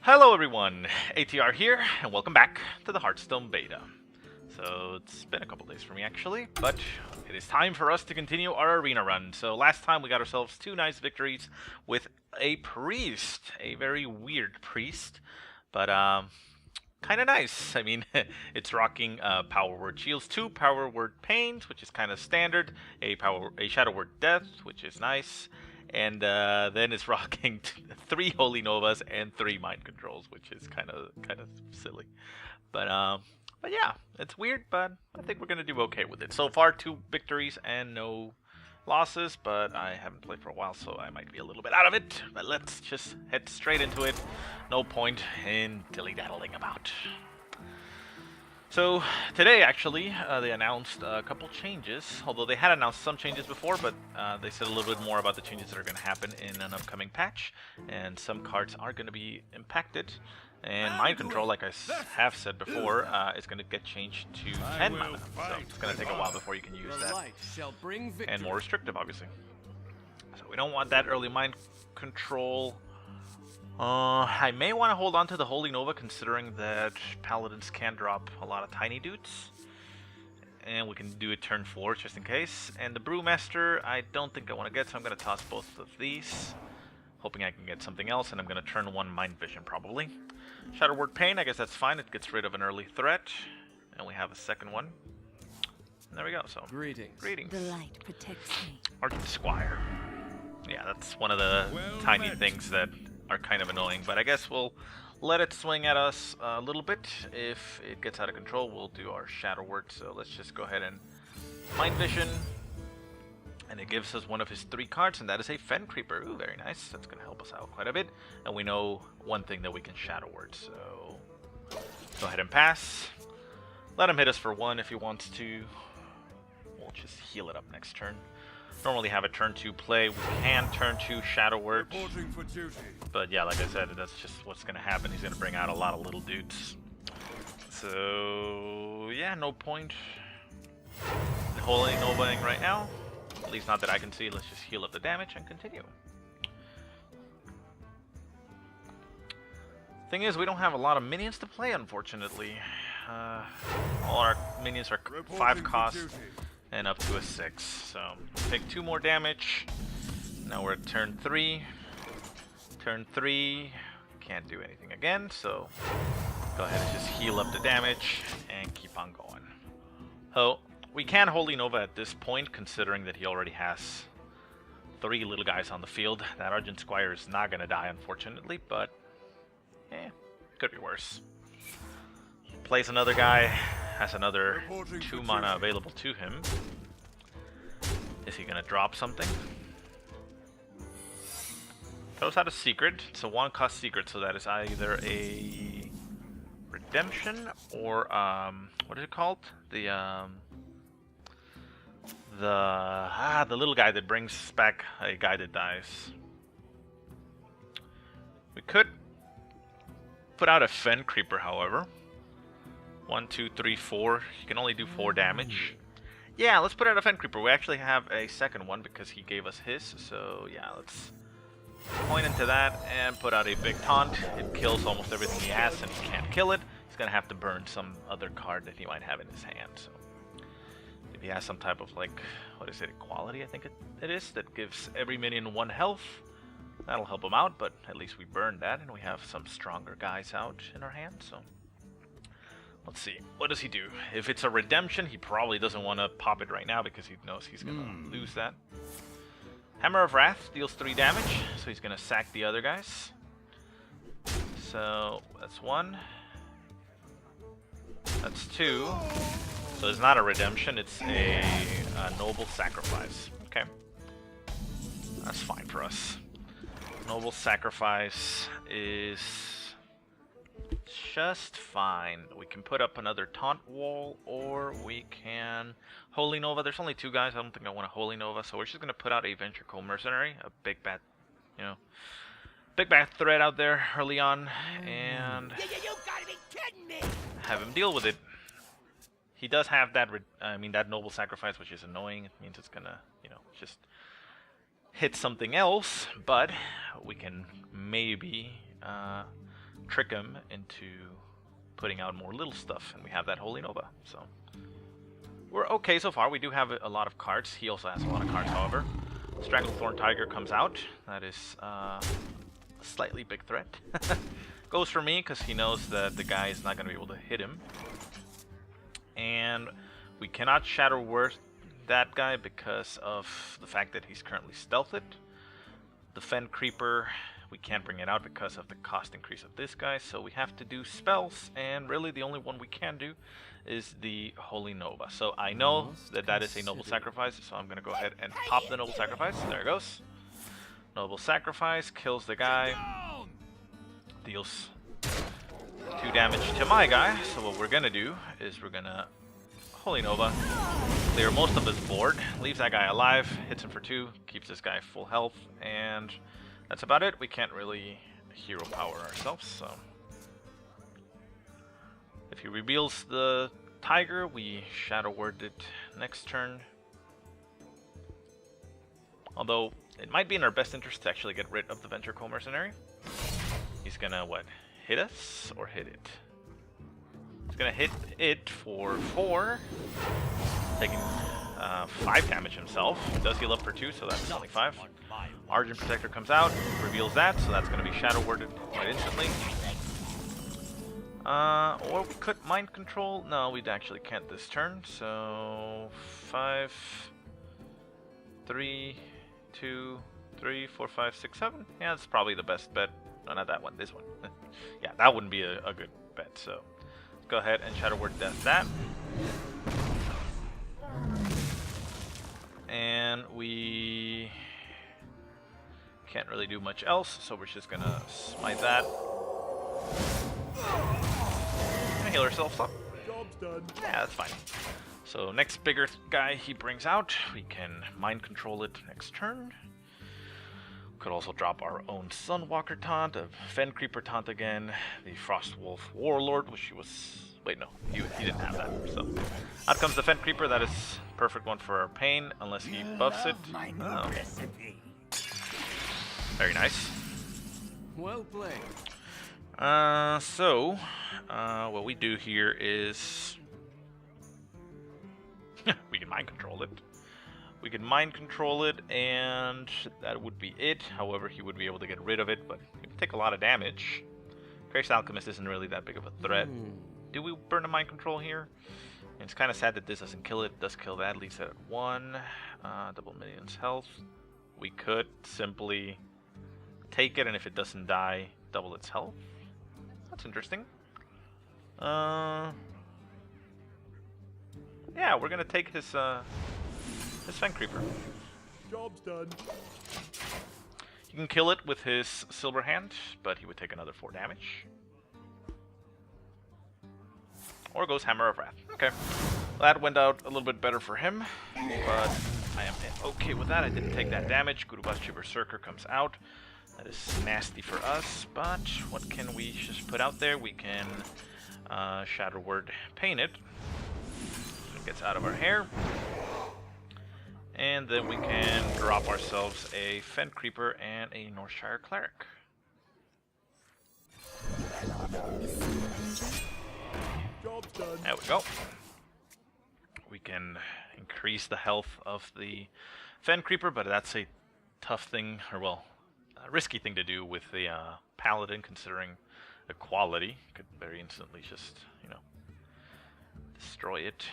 Hello everyone, ATR here, and welcome back to the Hearthstone Beta. So it's been a couple days for me actually, but it is time for us to continue our arena run. So last time we got ourselves two nice victories with a priest, a very weird priest, but kind of nice. I mean, it's rocking Power Word Shields 2, Power Word Pains, which is kind of standard, a Shadow Word Death, which is nice, and then it's rocking 3 Holy Novas and 3 Mind Controls, which is kind of silly. But yeah, it's weird, but I think we're gonna do okay with it. So far, 2 victories and no losses, but I haven't played for a while, so I might be a little bit out of it. But let's just head straight into it. No point in dilly-daddling about. So today, actually, they announced a couple changes. Although they had announced some changes before, but they said a little bit more about the changes that are going to happen in an upcoming patch. And some cards are going to be impacted. And Mind Control, like I have said before, is going to get changed to 10 mana. So it's going to take a while before you can use that. And more restrictive, obviously. So we don't want that early Mind Control. I may want to hold on to the Holy Nova, considering that Paladins can drop a lot of tiny dudes. And we can do it turn 4, just in case. And the Brewmaster, I don't think I want to get, so I'm going to toss both of these. Hoping I can get something else, and I'm going to turn 1 Mind Vision, probably. Shadow Word Pain, I guess that's fine. It gets rid of an early threat. And we have a second one. And there we go, so. Greetings. The light protects me. Argent Squire. Yeah, that's one of the tiny things that are kind of annoying, but I guess we'll let it swing at us a little bit. If it gets out of control, we'll do our Shadow Word, so let's just go ahead and Mind Vision. And it gives us one of his 3 cards, and that is a Fen Creeper. Ooh, very nice. That's going to help us out quite a bit. And we know one thing that we can Shadow Word, so go ahead and pass. Let him hit us for 1 if he wants to. We'll just heal it up next turn. Normally have a turn 2 play. We can turn 2 Shadow Word. But yeah, like I said, that's just what's going to happen. He's going to bring out a lot of little dudes. So yeah, no point in Holy Novaing right now. At least not that I can see. Let's just heal up the damage and continue. Thing is, we don't have a lot of minions to play, unfortunately. All our minions are 5 cost and up to a 6. So take 2 more damage. Now we're at turn 3. Turn 3. Can't do anything again, so go ahead and just heal up the damage and keep on going. So we can Holy Nova at this point, considering that he already has 3 little guys on the field. That Argent Squire is not going to die, unfortunately, but could be worse. Plays another guy, has another 2 mana available to him. Is he going to drop something? Throws out a secret. It's a 1-cost secret, so that is either a redemption or what is it called? The little guy that brings back a guy that dies. We could put out a Fen Creeper, however. 1, 2, 3, 4. He can only do 4 damage. Yeah, let's put out a Fen Creeper. We actually have a second one because he gave us his. So yeah, let's point into that and put out a big taunt. It kills almost everything he has, and he can't kill it. He's gonna have to burn some other card that he might have in his hand. So if he has some type of, like, what is it, equality, I think it is, that gives every minion 1 health, that'll help him out, but at least we burned that, and we have some stronger guys out in our hand, so let's see. What does he do? If it's a redemption, he probably doesn't want to pop it right now because he knows he's going to lose that. Hammer of Wrath deals 3 damage, so he's going to sack the other guys. So that's 1. That's 2. So it's not a redemption, it's a noble sacrifice. Okay. That's fine for us. Noble sacrifice is just fine. We can put up another taunt wall, or we can Holy Nova. There's only 2 guys. I don't think I want a Holy Nova, so we're just gonna put out a Ventricle Mercenary, a big bad, big bad threat out there early on, and You gotta be kidding me! have him deal with it. He does have that, that Noble Sacrifice, which is annoying. It means it's gonna, just hit something else, but we can maybe trick him into putting out more little stuff, and we have that Holy Nova. So we're okay so far. We do have a lot of cards. He also has a lot of cards, however. Stranglethorn Tiger comes out. That is a slightly big threat. Goes for me because he knows that the guy is not going to be able to hit him. And we cannot Shadow Word that guy because of the fact that he's currently stealthed. The Fen Creeper, we can't bring it out because of the cost increase of this guy, so we have to do spells, and really the only one we can do is the Holy Nova. So I know that that is a noble sacrifice, so I'm going to go ahead and pop the noble sacrifice. There it goes. Noble sacrifice, kills the guy, deals 2 damage to my guy. So what we're going to do is we're going to Holy Nova, clear most of his board, leaves that guy alive, hits him for 2, keeps this guy full health, and that's about it. We can't really hero power ourselves, so if he reveals the tiger, we Shadow Word it next turn. Although it might be in our best interest to actually get rid of the Ventricle Mercenary. He's gonna what? Hit us or hit it? He's gonna hit it for 4, taking 5 damage himself. Does heal up for 2, so that's only 5. Argent Protector comes out, reveals that, so that's gonna be Shadow Worded quite instantly. Or we could Mind Control. No, we actually can't this turn. So 5, 3, 2, 3, 4, 5, 6, 7. Yeah, that's probably the best bet. No, not that one. This one. Yeah, that wouldn't be a good bet. So let's go ahead and Shadow Word Death that. And we can't really do much else, so we're just gonna smite that. Gonna heal ourselves up. Job's done. Yeah, that's fine. So next bigger guy he brings out, we can Mind Control it next turn. Could also drop our own Sunwalker taunt, a Fen Creeper taunt again, the Frostwolf Warlord, which he was... Wait, no, he didn't have that. So out comes the Fen Creeper. That is perfect one for our Pain, unless he buffs it. Oh. Very nice. Well played. What we do here is we can Mind Control it. We can Mind Control it, and that would be it. However, he would be able to get rid of it, but it would take a lot of damage. Cursed Alchemist isn't really that big of a threat. Do we burn a Mind Control here? And it's kind of sad that this doesn't kill it. It does kill that, leaves it at 1. Double Minion's health. We could simply take it, and if it doesn't die, double its health. That's interesting. Yeah, we're gonna take his Fen Creeper. Job's done. You can kill it with his Silver Hand, but he would take another 4 damage. Or goes Hammer of Wrath. Okay. That went out a little bit better for him, but I am okay with that. I didn't take that damage. Gurubashi Berserker comes out. That is nasty for us, but what can we just put out there? We can Shadow Word Paint it. It gets out of our hair. And then we can drop ourselves a Fen Creeper and a Northshire Cleric. Job's done. There we go. We can increase the health of the Fen Creeper, but that's a tough thing, or well, a risky thing to do with the Paladin, considering the quality. Could very instantly just, you know, destroy it.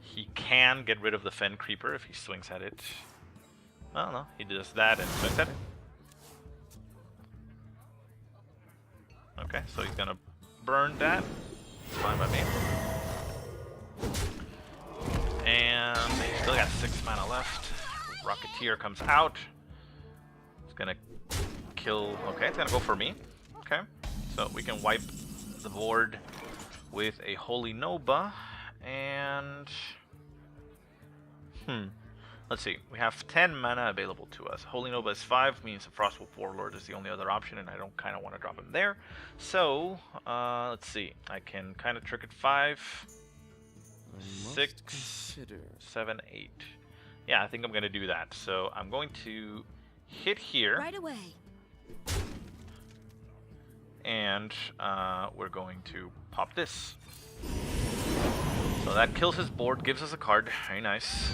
He can get rid of the Fen Creeper if he swings at it. Well, no, he does that and swings at it. Okay, so he's gonna burn that. Fine by me. And he's still got 6 mana left. Rocketeer comes out. It's gonna kill. Okay, it's gonna go for me. Okay, so we can wipe the board with a Holy Nova. And let's see, we have 10 mana available to us. Holy Nova is 5, means the Frostwolf Warlord is the only other option, and I don't kind of want to drop him there. So let's see, I can kind of trick it 5, 6, 7, 8. Yeah, I think I'm going to do that. So I'm going to hit here. Right away. and we're going to pop this. So that kills his board, gives us a card. Very nice.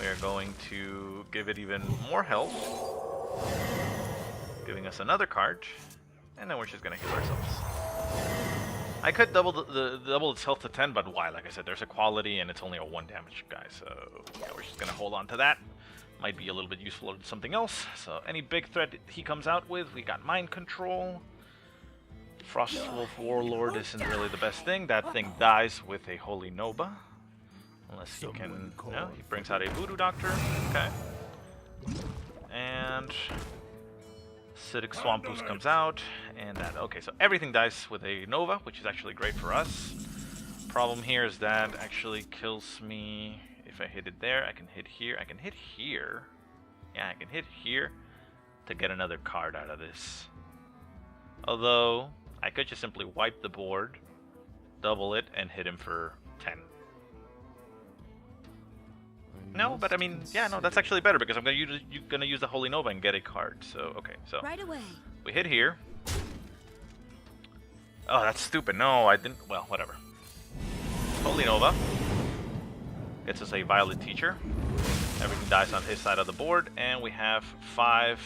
We are going to give it even more health, giving us another card, and then we're just gonna heal ourselves. I could double double its health to 10, but why? Like I said, there's a quality, and it's only a 1 damage guy, so yeah, we're just gonna hold on to that. Might be a little bit useful in something else. So any big threat he comes out with, we got Mind Control. Frostwolf Warlord isn't really the best thing. That thing dies with a Holy Nova. Unless he can... No, he brings out a Voodoo Doctor. Okay. And... Acidic Swampus comes out. And that... Okay, so everything dies with a Nova, which is actually great for us. Problem here is that actually kills me... If I hit it there, I can hit here. I can hit here. Yeah, I can hit here to get another card out of this. Although... I could just simply wipe the board, double it, and hit him for 10. No, but I mean, yeah, no, that's actually better because I'm gonna use the Holy Nova and get a card. So okay, so Right away. we hit here. Oh, that's stupid. No, I didn't. Well, whatever. Holy Nova gets us a Violet Teacher. Everything dies on his side of the board, and we have 5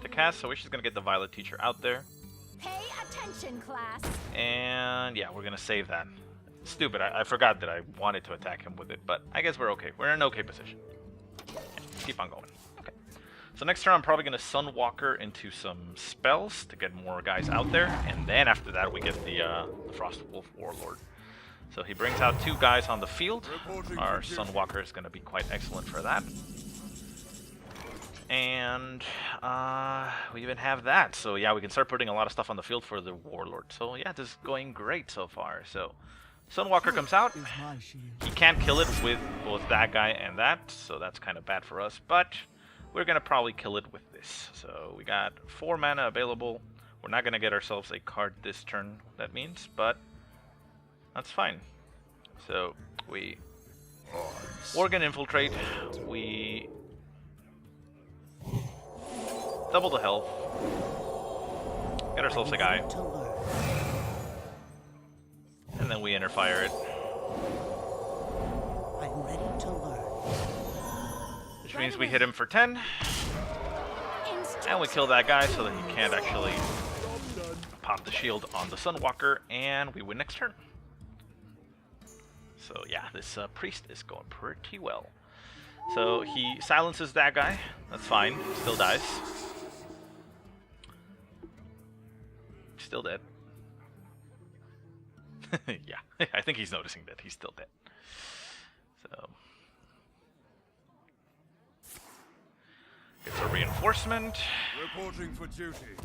to cast. So we're just gonna get the Violet Teacher out there. Pay attention, class. And yeah, we're gonna save that. Stupid, I forgot that I wanted to attack him with it, but I guess we're okay. We're in an okay position. Yeah, keep on going. Okay. So next turn I'm probably gonna Sunwalker into some spells to get more guys out there, and then after that we get the Frostwolf Warlord. So he brings out 2 guys on the field. Our Sunwalker is gonna be quite excellent for that. And we even have that, so yeah, we can start putting a lot of stuff on the field for the Warlord. So yeah, this is going great so far. So Sunwalker comes out. He can't kill it with both that guy and that, so that's kind of bad for us, but we're gonna probably kill it with this. So we got 4 mana available. We're not gonna get ourselves a card this turn, that means, but that's fine. So we Organ Infiltrate, we double the health, get ourselves a guy, and then we Inner Fire it. I'm ready to learn. Which means we hit him for 10, and we kill that guy so that he can't actually pop the shield on the Sunwalker, and we win next turn. So yeah, this priest is going pretty well. So he silences that guy, that's fine, still dies. Still dead. Yeah, I think he's noticing that he's still dead. So gets a reinforcement. Reporting for duty.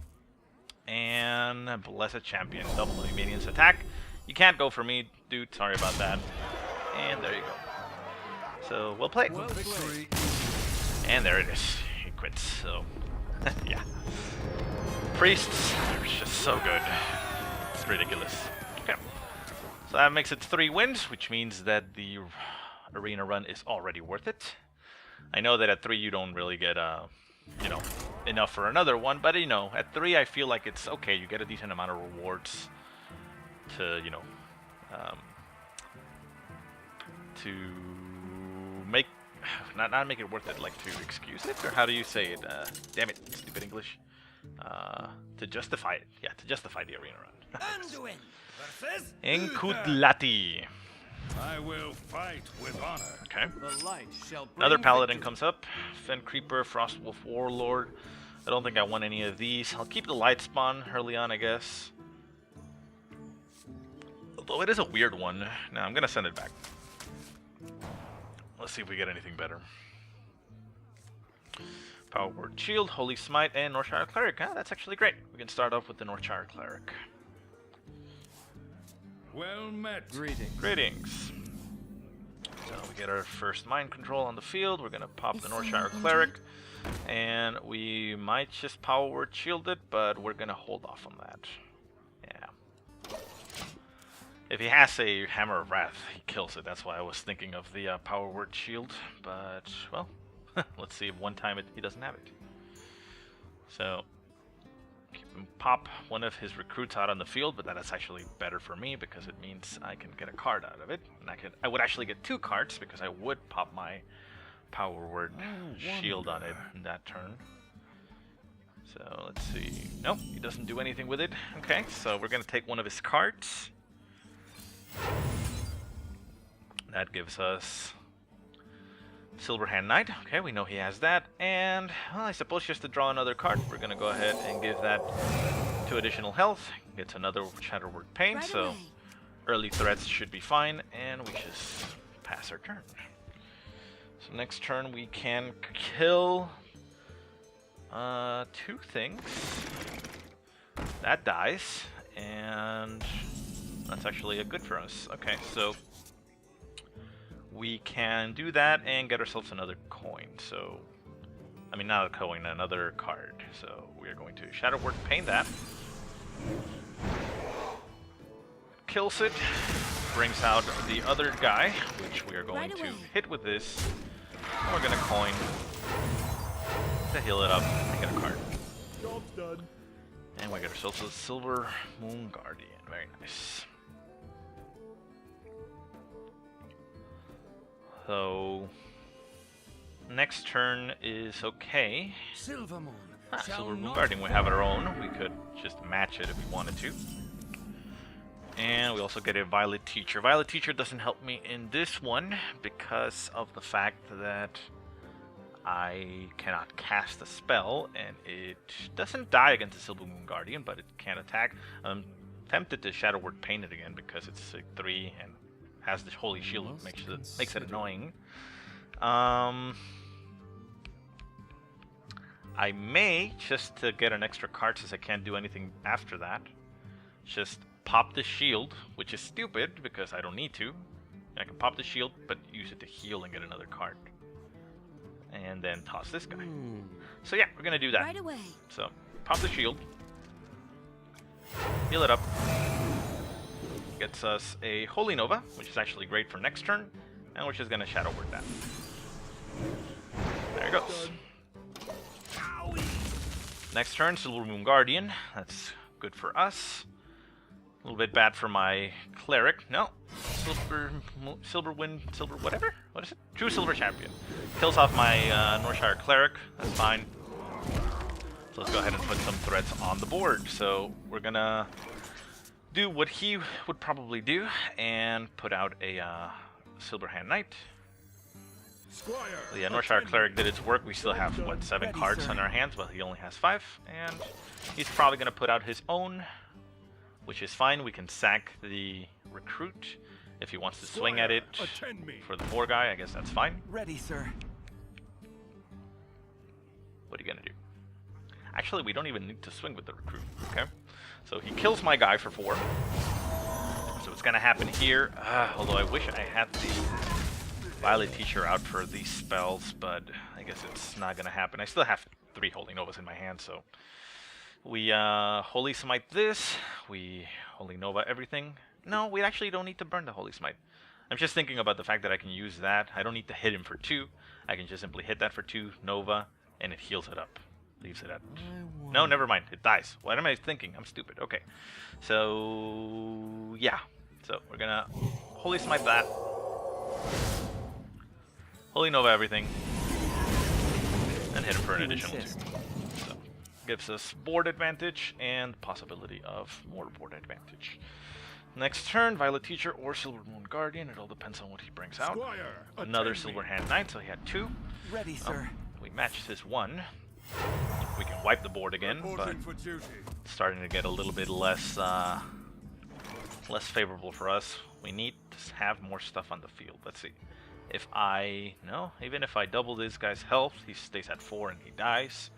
And Blessed Champion, double the minions attack. You can't go for me, dude, sorry about that. And there you go. So well played. Well played. And there it is. He quits, so yeah. Priests are just so good. It's ridiculous. Okay. So that makes it 3 wins, which means that the arena run is already worth it. I know that at 3 you don't really get, you know, enough for another one, but you know, at 3 I feel like it's okay. You get a decent amount of rewards to, you know, to make, not make it worth it, like to excuse it, or how do you say it? Damn it, stupid English. To justify it. Yeah, to justify the arena run. Anduin versus Enkudlati. I will fight with honor. Okay. The light shall bring Another paladin victory. comes up. Fen Creeper, Frostwolf Warlord. I don't think I want any of these. I'll keep the light spawn early on, I guess. Although it is a weird one. Now I'm gonna send it back. Let's see if we get anything better. Power Word Shield, Holy Smite, and Northshire Cleric. Ah, that's actually great. We can start off with the Northshire Cleric. Well met. Greetings. So we get our first Mind Control on the field. We're gonna pop the Northshire Cleric. And we might just Power Word Shield it, but we're gonna hold off on that. Yeah. If he has a Hammer of Wrath, he kills it. That's why I was thinking of the Power Word Shield. But, well, let's see if one time he doesn't have it. So, keep pop one of his recruits out on the field, but that is actually better for me because it means I can get a card out of it, and I would actually get 2 cards because I would pop my power word shield on it in that turn. So let's see. Nope, he doesn't do anything with it. Okay, so we're gonna take one of his cards. That gives us Silverhand Knight. Okay, we know he has that. And, well, I suppose just to draw another card, we're going to go ahead and give that 2 additional health. Gets another Shatterword Pain, Right so away. early threats should be fine, and we just pass our turn. So next turn we can kill 2 things. That dies, and that's actually a good for us. Okay, so we can do that and get ourselves another coin. So, I mean, not a coin, another card. So we are going to Shatterword Pain that. Kills it, brings out the other guy, which we are going Right to away. hit with this. And we're going to coin to heal it up and get a card. Job's done. And we get ourselves a Silver Moon Guardian. Very nice. So, next turn is okay. Silver Moon. Silver Moon Guardian, we have our own. We could just match it if we wanted to. And we also get a Violet Teacher. Violet Teacher doesn't help me in this one because of the fact that I cannot cast a spell, and it doesn't die against the Silver Moon Guardian, but it can attack. I'm tempted to Shatterword Paint it again because it's a 3 and has the Holy Shield, makes it annoying. I may, just to get an extra card since I can't do anything after that, just pop the shield, which is stupid because I don't need to. I can pop the shield, but use it to heal and get another card. And then toss this guy. So yeah, we're gonna do that. Right away. So, pop the shield. Heal it up. Gets us a Holy Nova, which is actually great for next turn. And we're just gonna Shadow Word that. There it goes. Next turn, Silver Moon Guardian. That's good for us. A little bit bad for my Cleric. No. Silver whatever? What is it? True Silver Champion. Kills off my Northshire Cleric. That's fine. So let's go ahead and put some threats on the board. So we're gonna do what he would probably do and put out a Silverhand Knight. The Northshire Cleric did its work. We still have, what, 7 cards on our hands, but he only has 5. And he's probably going to put out his own, which is fine. We can sack the Recruit if he wants to swing at it for the 4 guy. I guess that's fine. Ready, sir. What are you going to do? Actually, we don't even need to swing with the Recruit, okay? So he kills my guy for 4. So it's going to happen here. Although I wish I had the Violet Teacher out for these spells, but I guess it's not going to happen. I still have 3 Holy Novas in my hand, so we Holy Smite this. We Holy Nova everything. No, we actually don't need to burn the Holy Smite. I'm just thinking about the fact that I can use that. I don't need to hit him for 2. I can just simply hit that for 2, Nova, and it heals it up. Leaves it at... No, never mind. It dies. What am I thinking? I'm stupid. Okay. So, yeah. So, we're gonna Holy Smite that. Holy Nova everything. And hit him for an additional 2. So, gives us board advantage and possibility of more board advantage. Next turn, Violet Teacher or Silver Moon Guardian. It all depends on what he brings out. Another Silverhand Knight, so he had 2. Ready, sir. We matched his 1. We can wipe the board again, but it's starting to get a little bit less less favorable for us. We need to have more stuff on the field. Let's see. If I... No, even if I double this guy's health, he stays at 4 and he dies.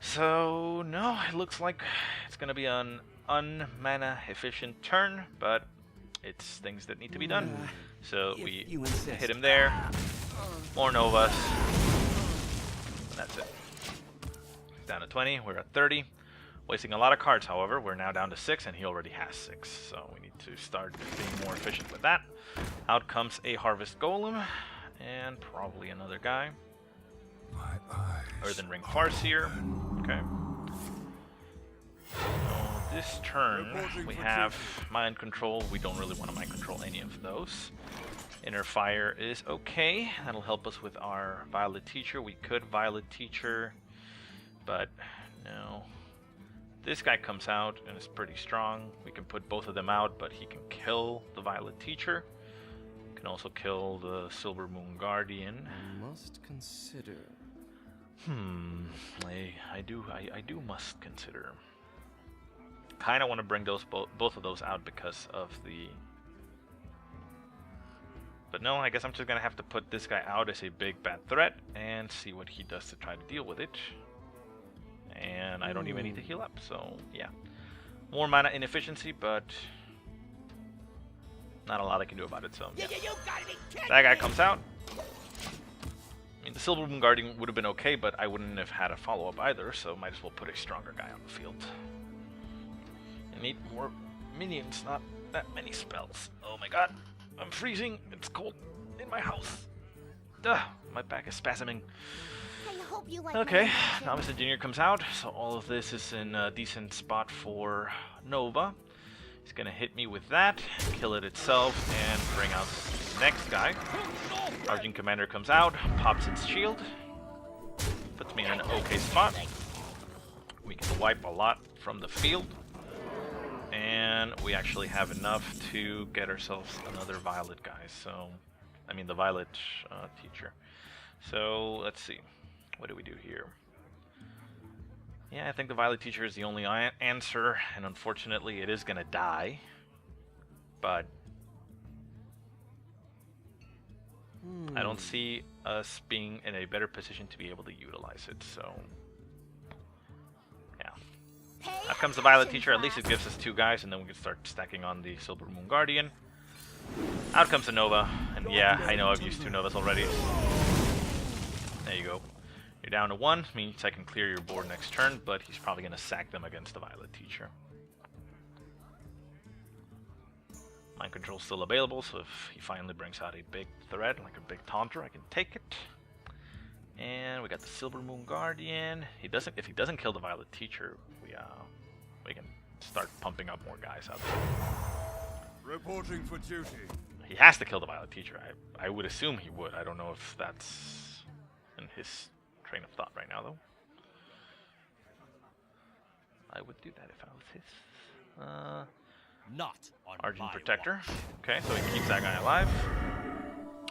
So, no, it looks like it's going to be an un-mana efficient turn, but it's things that need to be done. So we hit him there. More Novas. And that's it. Down to 20, we're at 30. Wasting a lot of cards, however. We're now down to 6, and he already has 6. So we need to start being more efficient with that. Out comes a Harvest Golem, and probably another guy. Earthen Ring Farseer. Okay. this turn, we have mind control. We don't really want to mind control any of those. Inner fire is okay. That'll help us with our Violet Teacher. We could Violet Teacher, but no. This guy comes out and is pretty strong. We can put both of them out, but he can kill the Violet Teacher. Can also kill the Silver Moon Guardian. I must consider. I do must consider. Kind of want to bring those both of those out because of the. But no, I guess I'm just gonna have to put this guy out as a big bad threat and see what he does to try to deal with it. And I don't even need to heal up, so yeah. More mana inefficiency, but not a lot I can do about it, so yeah. That guy comes out. I mean, the Silver Moon Guardian would have been okay, but I wouldn't have had a follow-up either, so might as well put a stronger guy on the field. I need more minions, not that many spells. Oh my god, I'm freezing. It's cold in my house. Duh, my back is spasming. I hope you like Okay, my Novice Engineer comes out, so all of this is in a decent spot for Nova. He's gonna hit me with that, kill it itself, and bring out the next guy. Argent Commander comes out, pops its shield, puts me in an okay spot. We can wipe a lot from the field, and we actually have enough to get ourselves another Violet guy. So, I mean the Violet Teacher. So let's see, what do we do here? Yeah, I think the Violet Teacher is the only answer, and unfortunately it is gonna die. But I don't see us being in a better position to be able to utilize it, so yeah. Out comes the Violet Teacher. At least it gives us two guys, and then we can start stacking on the Silver Moon Guardian. Out comes the Nova, and yeah, I know I've used two Novas already. There you go. You're down to one, means I can clear your board next turn, but he's probably going to sack them against the Violet Teacher. Mind Control's still available, so if he finally brings out a big threat, like a big taunter, I can take it. And we got the Silver Moon Guardian. If he doesn't kill the Violet Teacher, we can start pumping up more guys out there. Reporting for duty. He has to kill the Violet Teacher. I would assume he would. I don't know if that's in his train of thought right now, though. I would do that if I was his. Not on Argent my Protector. watch. Okay, so he keeps that guy alive.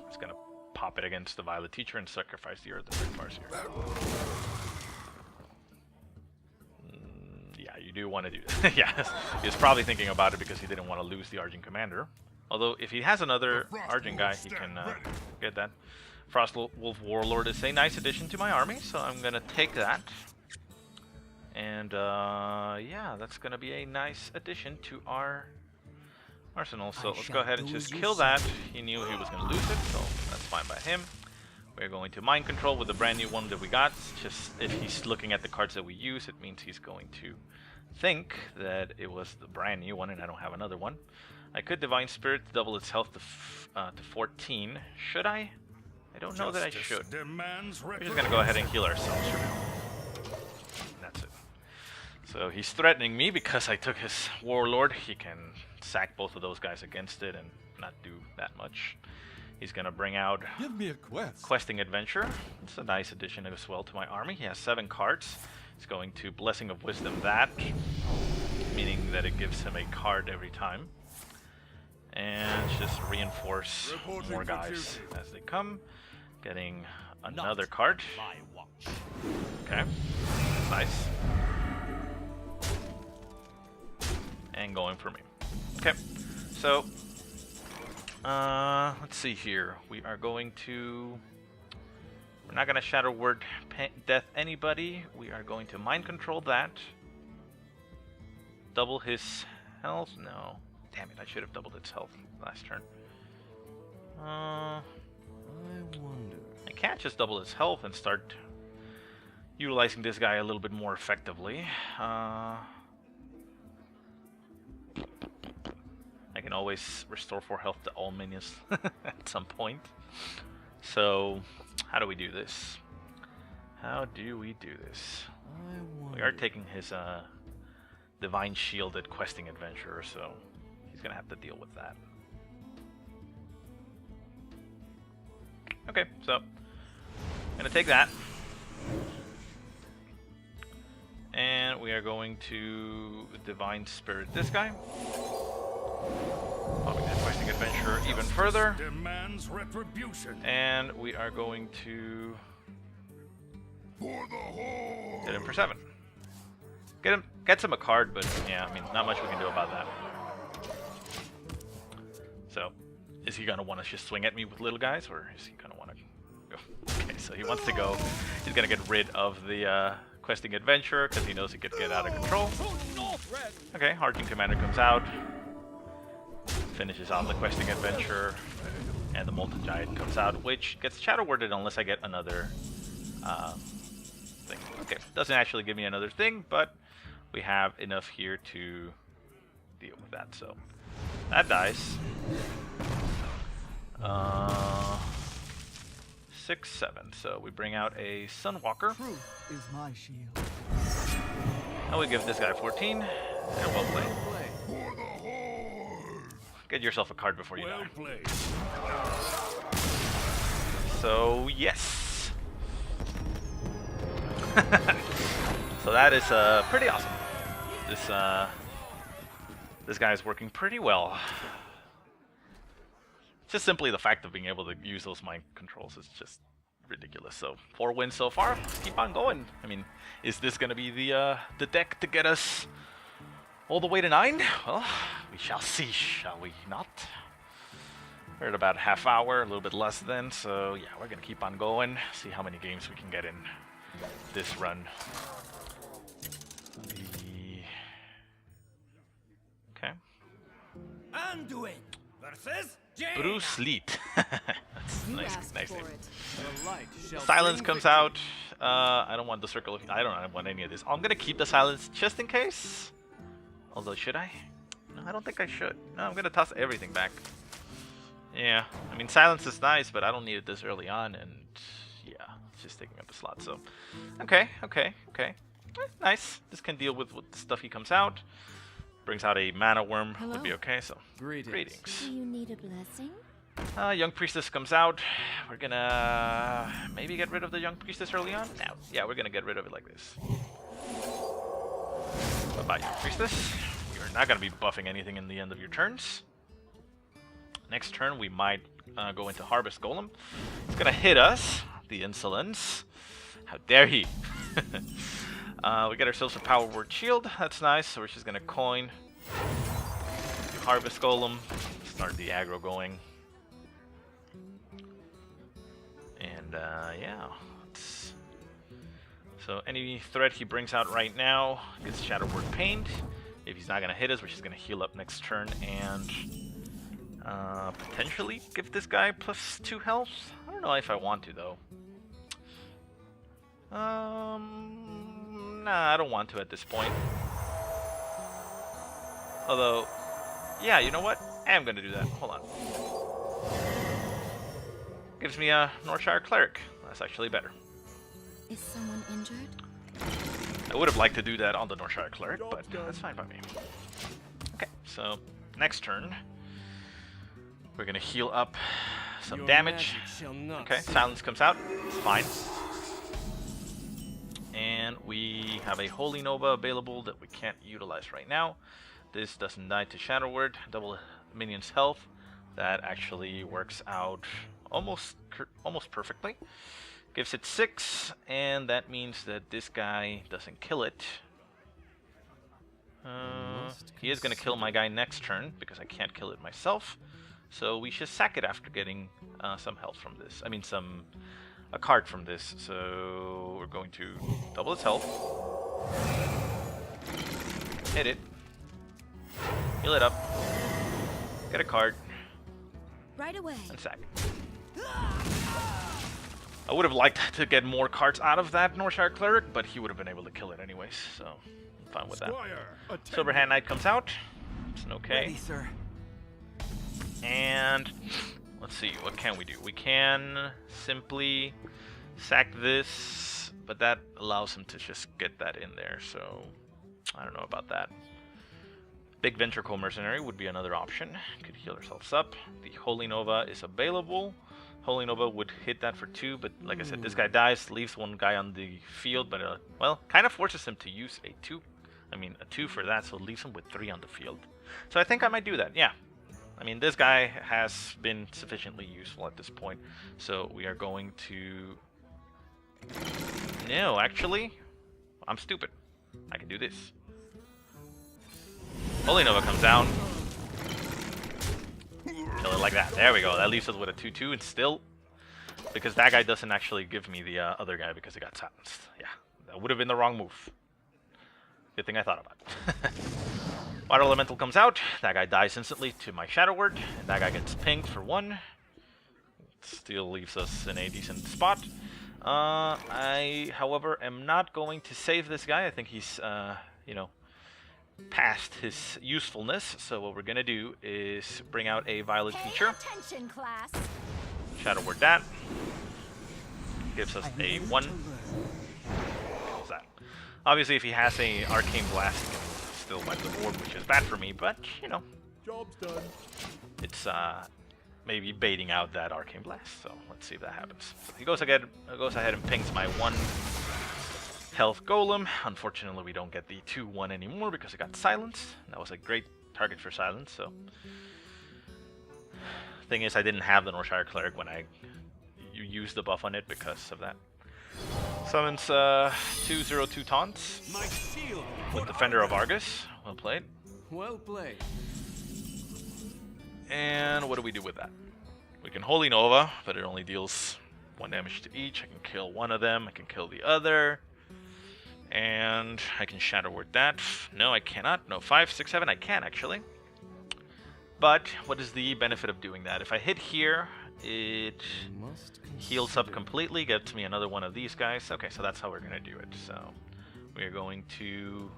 He's gonna pop it against the Violet Teacher and sacrifice the Earth and Farseer. Yeah, you do want to do that. Yeah, he was probably thinking about it because he didn't want to lose the Argent Commander. Although, if he has another Argent guy, he can get that. Frost Wolf Warlord is a nice addition to my army, so I'm gonna take that. And yeah, that's gonna be a nice addition to our arsenal. So let's go ahead and just kill that. He knew he was gonna lose it, so that's fine by him. We're going to mind control with the brand new one that we got. Just if he's looking at the cards that we use, it means he's going to think that it was the brand new one, and I don't have another one. I could Divine Spirit to double its health to 14. Should I? I don't know that I should. We're just gonna go ahead and heal ourselves for now. That's it. So he's threatening me because I took his Warlord. He can sack both of those guys against it and not do that much. He's gonna bring out Give me a quest. Questing Adventure. It's a nice addition as well to my army. He has 7 cards. He's going to Blessing of Wisdom that, meaning that it gives him a card every time. And just reinforce more guys as they come. Getting another card. My watch. Okay, nice. And going for me. Okay, so let's see here. We are going to. We're not going to Shadow Word Death anybody. We are going to Mind Control that. Double his health. No, damn it! I should have doubled its health last turn. I wonder. I can't just double his health and start utilizing this guy a little bit more effectively. I can always restore 4 health to all minions at some point. So, how do we do this? How do we do this? I wonder. We are taking his divine shielded questing adventurer, so he's gonna have to deal with that. Okay, so I'm gonna take that. And we are going to Divine Spirit this guy. Popping that questing adventure even further. Demands retribution. And we are going to For the Horde. hit him for 7. Gets him a card, but yeah, I mean, not much we can do about that. So, is he gonna want to just swing at me with little guys, or is he gonna want to go? Okay, so he wants to go. He's gonna get rid of the questing adventurer because he knows he could get out of control. Okay, Harking Commander comes out, finishes off the questing adventurer, and the Molten Giant comes out, which gets shadow worded unless I get another thing. Okay, doesn't actually give me another thing, but we have enough here to deal with that. So that dies. 6, 7. So we bring out a Sunwalker. Truth is my shield. And we give this guy 14. And well played. For the Horde. Get yourself a card before you Well die. played. So yes. So that is pretty awesome. This guy is working pretty well. Just simply the fact of being able to use those mind controls is just ridiculous. So 4 wins so far. Let's keep on going. I mean, is this gonna be the deck to get us all the way to 9? Well, we shall see, shall we not? We're at about half hour, a little bit less than. So yeah, we're gonna keep on going. See how many games we can get in this run. Okay. Anduin versus Jaina. Bruce Leet. That's You nice, asked nice for name. it. The light shall Silence bring comes victory. out. I don't want the circle of... I don't want any of this. I'm gonna keep the silence just in case. Although, should I? No, I don't think I should. No, I'm gonna toss everything back. Yeah, I mean, silence is nice, but I don't need it this early on, and yeah, it's just taking up a slot, so... Okay. Nice. This can deal with what stuff he comes out. Brings out a mana worm, would be Hello. okay, so... Greetings. Do you need a blessing? Young Priestess comes out. We're gonna maybe get rid of the Young Priestess early on. No, yeah, we're gonna get rid of it like this. Bye-bye, Young Priestess. You're not gonna be buffing anything in the end of your turns. Next turn, we might go into Harvest Golem. It's gonna hit us. The insolence. How dare he? We get ourselves a Power Word Shield. That's nice. So we're just gonna coin. Do Harvest Golem. Start the aggro going. And yeah. So any threat he brings out right now gets Shadow Word Pained. If he's not gonna hit us, we're just gonna heal up next turn and potentially give this guy +2 health. I don't know if I want to though. Nah, I don't want to at this point. Although, yeah, you know what? I am gonna do that. Hold on. Gives me a Northshire Cleric. That's actually better. Is someone injured? I would have liked to do that on the Northshire Cleric, but that's fine by me. Okay, so next turn, we're gonna heal up some Your damage. magic shall not Okay, cease. silence comes out. It's fine. And we have a Holy Nova available that we can't utilize right now. This doesn't die to Shadow Word, double minion's health. That actually works out almost perfectly. Gives it 6, and that means that this guy doesn't kill it. He is going to kill my guy next turn because I can't kill it myself. So we should sack it after getting some health from this. I mean, a card from this. So we're going to double its health. Hit it. Heal it up. Get a card. Right away. And sack. I would have liked to get more cards out of that Northshire Cleric, but he would have been able to kill it anyways, so I'm fine with that. Squire, attend. Silverhand Knight comes out. It's an okay. Ready, sir. And let's see, what can we do? We can simply sack this, but that allows him to just get that in there, so I don't know about that. Big Ventricle Mercenary would be another option. Could heal ourselves up. The Holy Nova is available. Holy Nova would hit that for 2, but like I said, this guy dies, leaves one guy on the field, but well, kind of forces him to use a 2. I mean, a 2 for that, so it leaves him with 3 on the field. So I think I might do that, yeah. I mean, this guy has been sufficiently useful at this point, so we are going to... No, actually, I'm stupid. I can do this. Holy Nova comes down. Kill it like that. There we go. That leaves us with a 2-2, and still, because that guy doesn't actually give me the other guy because he got silenced. Yeah, that would have been the wrong move. Good thing I thought about it. Water Elemental comes out. That guy dies instantly to my Shadow Word, and that guy gets pinged for 1. Still leaves us in a decent spot. I, however, am not going to save this guy. I think he's, you know, past his usefulness. So what we're gonna do is bring out a Violet Teacher. Attention, class. Shadow Word that. Gives us a 1. What's that? Obviously, if he has a Arcane Blast, he can still wipe the board, which is bad for me, but, you know. Job's done. It's, maybe baiting out that Arcane Blast, so let's see if that happens. So he goes ahead and pings my 1 health golem. Unfortunately, we don't get the 2-1 anymore because it got silenced. That was a great target for silence, so... Thing is, I didn't have the Northshire Cleric when you used the buff on it because of that. Summons 2/02 taunts My shield. with Defender of Argus. Well played. Well played. And what do we do with that? We can Holy Nova, but it only deals 1 damage to each. I can kill one of them. I can kill the other. And I can Shadow Word that. No, I cannot. No, 5, 6, 7. I can, actually. But what is the benefit of doing that? If I hit here, it heals up completely, gets me another one of these guys. Okay, so that's how we're going to do it. So we're going to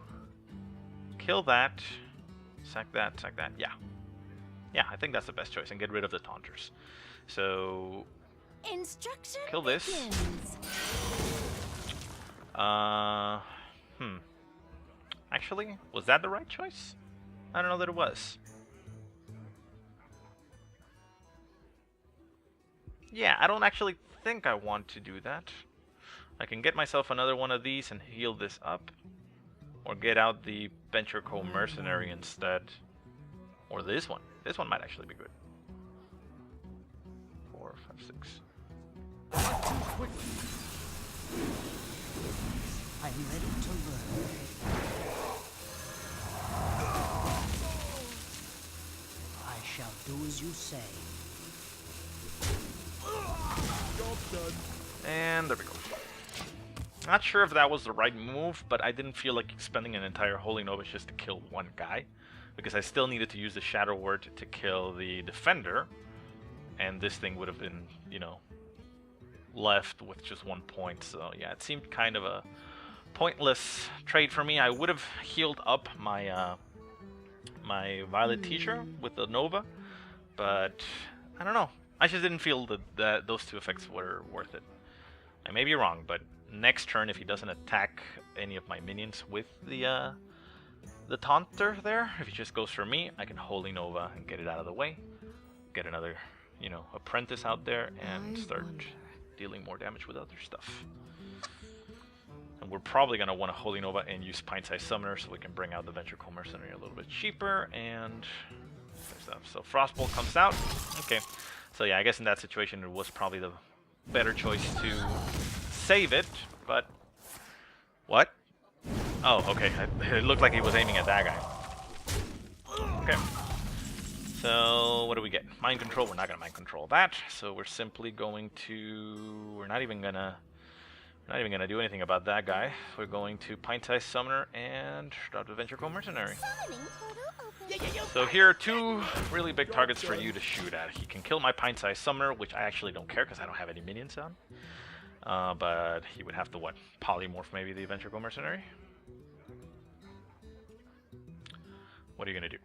kill that, sack that, sack that. Yeah. Yeah, I think that's the best choice, and get rid of the taunters. So Instruction kill this. begins. Actually, was that the right choice? I don't know that it was. Yeah, I don't actually think I want to do that. I can get myself another one of these and heal this up. Or get out the Ventricle Mercenary instead. Or this one. This one might actually be good. 4, 5, 6. I'm ready to learn. I shall do as you say. Job's done. And there we go. Not sure if that was the right move, but I didn't feel like spending an entire Holy Nova just to kill one guy. Because I still needed to use the Shadow Word to kill the Defender. And this thing would have been, you know, left with just 1 point. So yeah, it seemed kind of a pointless trade for me. I would have healed up my my Violet Teacher with the Nova. But I don't know. I just didn't feel that those 2 effects were worth it. I may be wrong, but next turn, if he doesn't attack any of my minions with the taunter there, if he just goes for me, I can Holy Nova and get it out of the way. Get another, you know, apprentice out there and start dealing more damage with other stuff. And we're probably going to want to Holy Nova and use Pint-Sized Summoner so we can bring out the Ventricle Mercenary a little bit cheaper and stuff. So Frostbolt comes out. Okay. So yeah, I guess in that situation it was probably the better choice to save it, but... What? Oh, okay. It looked like he was aiming at that guy. Okay. So, what do we get? Mind Control. We're not going to Mind Control that. So we're simply going to... We're not even going to do anything about that guy. We're going to Pint-Sized Summoner and drop the Ventricle Mercenary. Summoning portal open. So here are 2 really big targets for you to shoot at. He can kill my Pint-Sized Summoner, which I actually don't care because I don't have any minions on. But he would have to, what, polymorph maybe the Ventricle Mercenary? What are you going to do?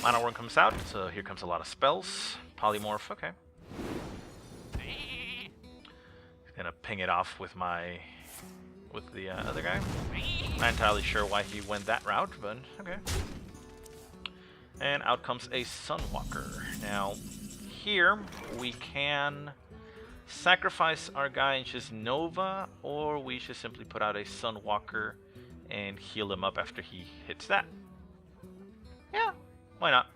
Mana Worm comes out, so here comes a lot of spells. Polymorph, okay. Gonna ping it off with the other guy. Not entirely sure why he went that route, but okay. And out comes a Sunwalker. Now, here we can sacrifice our guy and just Nova, or we should simply put out a Sunwalker and heal him up after he hits that. Yeah, why not?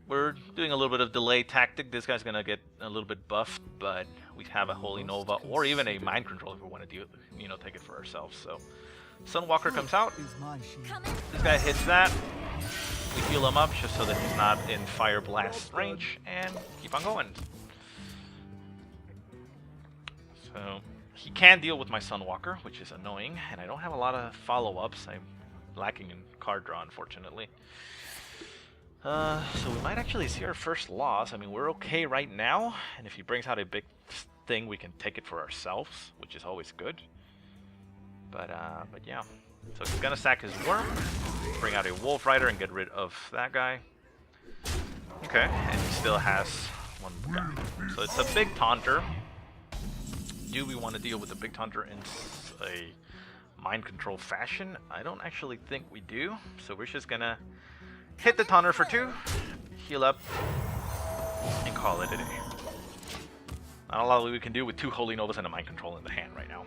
We're doing a little bit of delay tactic. This guy's gonna get a little bit buffed, but we have a Holy Nova or even a Mind Control if we want to do it, you know, take it for ourselves. So, Sunwalker comes out. Is my shield. Come in. This guy hits that. We heal him up just so that he's not in Fire Blast range, and keep on going. So, he can deal with my Sunwalker, which is annoying, and I don't have a lot of follow-ups. I'm lacking in card draw, unfortunately. So we might actually see our first loss. I mean, we're okay right now, and if he brings out a big thing, we can take it for ourselves, which is always good. But yeah. So he's gonna sack his Worm, bring out a Wolf Rider, and get rid of that guy. Okay, and he still has one guy. So it's a big Taunter. Do we want to deal with the big Taunter in a Mind Control fashion? I don't actually think we do. So we're just gonna hit the Taunter for 2, heal up, and call it a day. Not a lot we can do with 2 Holy Novas and a Mind Control in the hand right now.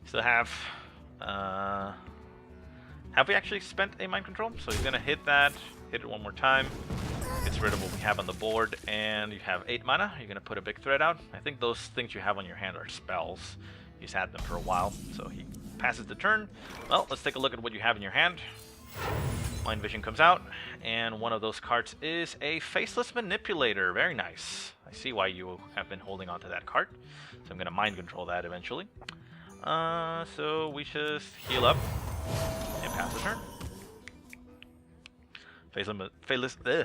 Still have we actually spent a Mind Control? So he's gonna hit that, hit it one more time, gets rid of what we have on the board, and you have 8 mana. You're gonna put a big threat out. I think those things you have on your hand are spells. He's had them for a while, so he passes the turn. Well, let's take a look at what you have in your hand. Mind Vision comes out, and one of those cards is a Faceless Manipulator. Very nice. I see why you have been holding on to that card. So I'm going to Mind Control that eventually. So we just heal up and pass the turn.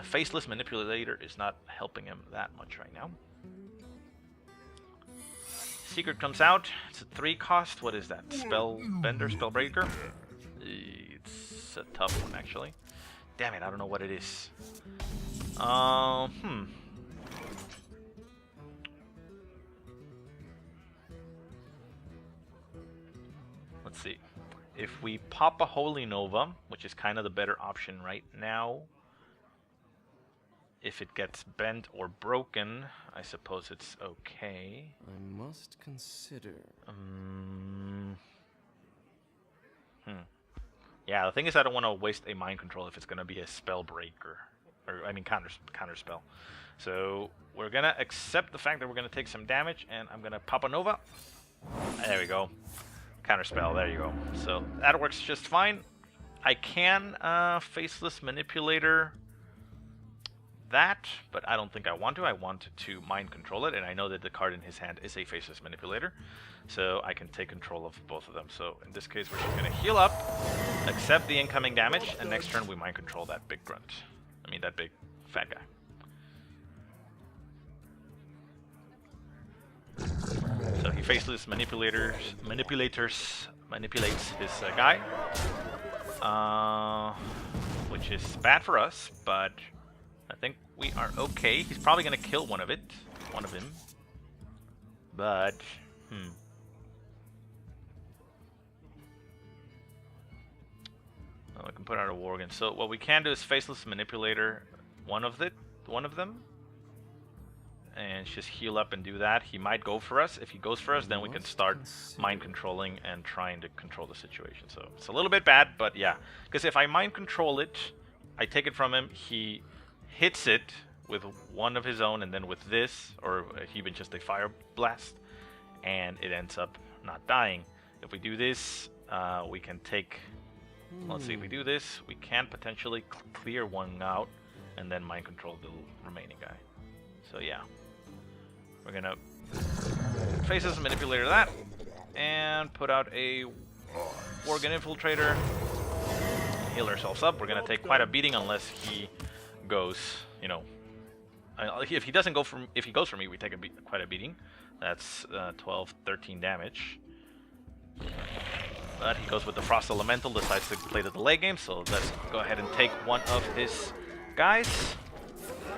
Faceless Manipulator is not helping him that much right now. Secret comes out. It's a 3 cost. What is that? Spellbender, Spellbreaker? It's a tough one, actually. Damn it, I don't know what it is. Let's see. If we pop a Holy Nova, which is kind of the better option right now, if it gets bent or broken, I suppose it's okay. I must consider. Yeah, the thing is I don't want to waste a Mind Control if it's going to be a spell breaker. Or, I mean, counter spell. So, we're going to accept the fact that we're going to take some damage, and I'm going to pop a Nova. There we go. Counter spell, there you go. So, that works just fine. I can Faceless Manipulator that, but I don't think I want to. I want to Mind Control it, and I know that the card in his hand is a Faceless Manipulator, so I can take control of both of them. So in this case, we're just going to heal up, accept the incoming damage, and next turn we Mind Control that big grunt. I mean, that big fat guy. So he Faceless manipulates his guy, which is bad for us, but I think we are okay. He's probably gonna kill one of him. But I can put out a Worgen. So what we can do is Faceless Manipulator one of them, and just heal up and do that. He might go for us. If he goes for us, then we can start Mind Controlling and trying to control the situation. So it's a little bit bad, but yeah. Because if I Mind Control it, I take it from him, he hits it with one of his own, and then with this, or even just a Fire Blast, and it ends up not dying. If we do this, we can take... Let's see, if we do this, we can potentially clear one out, and then Mind Control the remaining guy. So yeah. We're gonna Faceless Manipulator that, and put out a Worgen Infiltrator, heal ourselves up. We're gonna take quite a beating unless he goes, you know, if he goes for me, we take quite a beating. That's 12, 13 damage. But he goes with the Frost Elemental, decides to play the delay game, so let's go ahead and take one of his guys,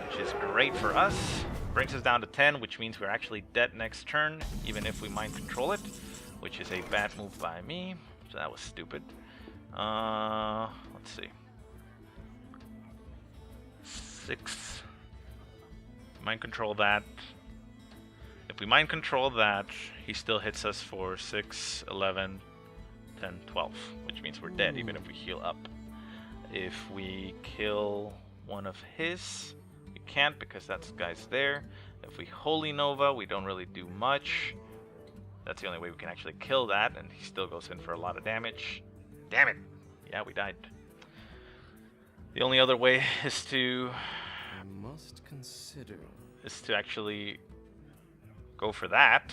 which is great for us. Brings us down to 10, which means we're actually dead next turn, even if we Mind Control it, which is a bad move by me. So that was stupid. Let's see. 6. Mind control that. If we mind control that, he still hits us for 6, 11, 10, 12, which means we're dead even if we heal up. If we kill one of his, we can't because that guy's there. If we Holy Nova, we don't really do much. That's the only way we can actually kill that, and he still goes in for a lot of damage. Damn it! Yeah, we died. The only other way is to actually go for that.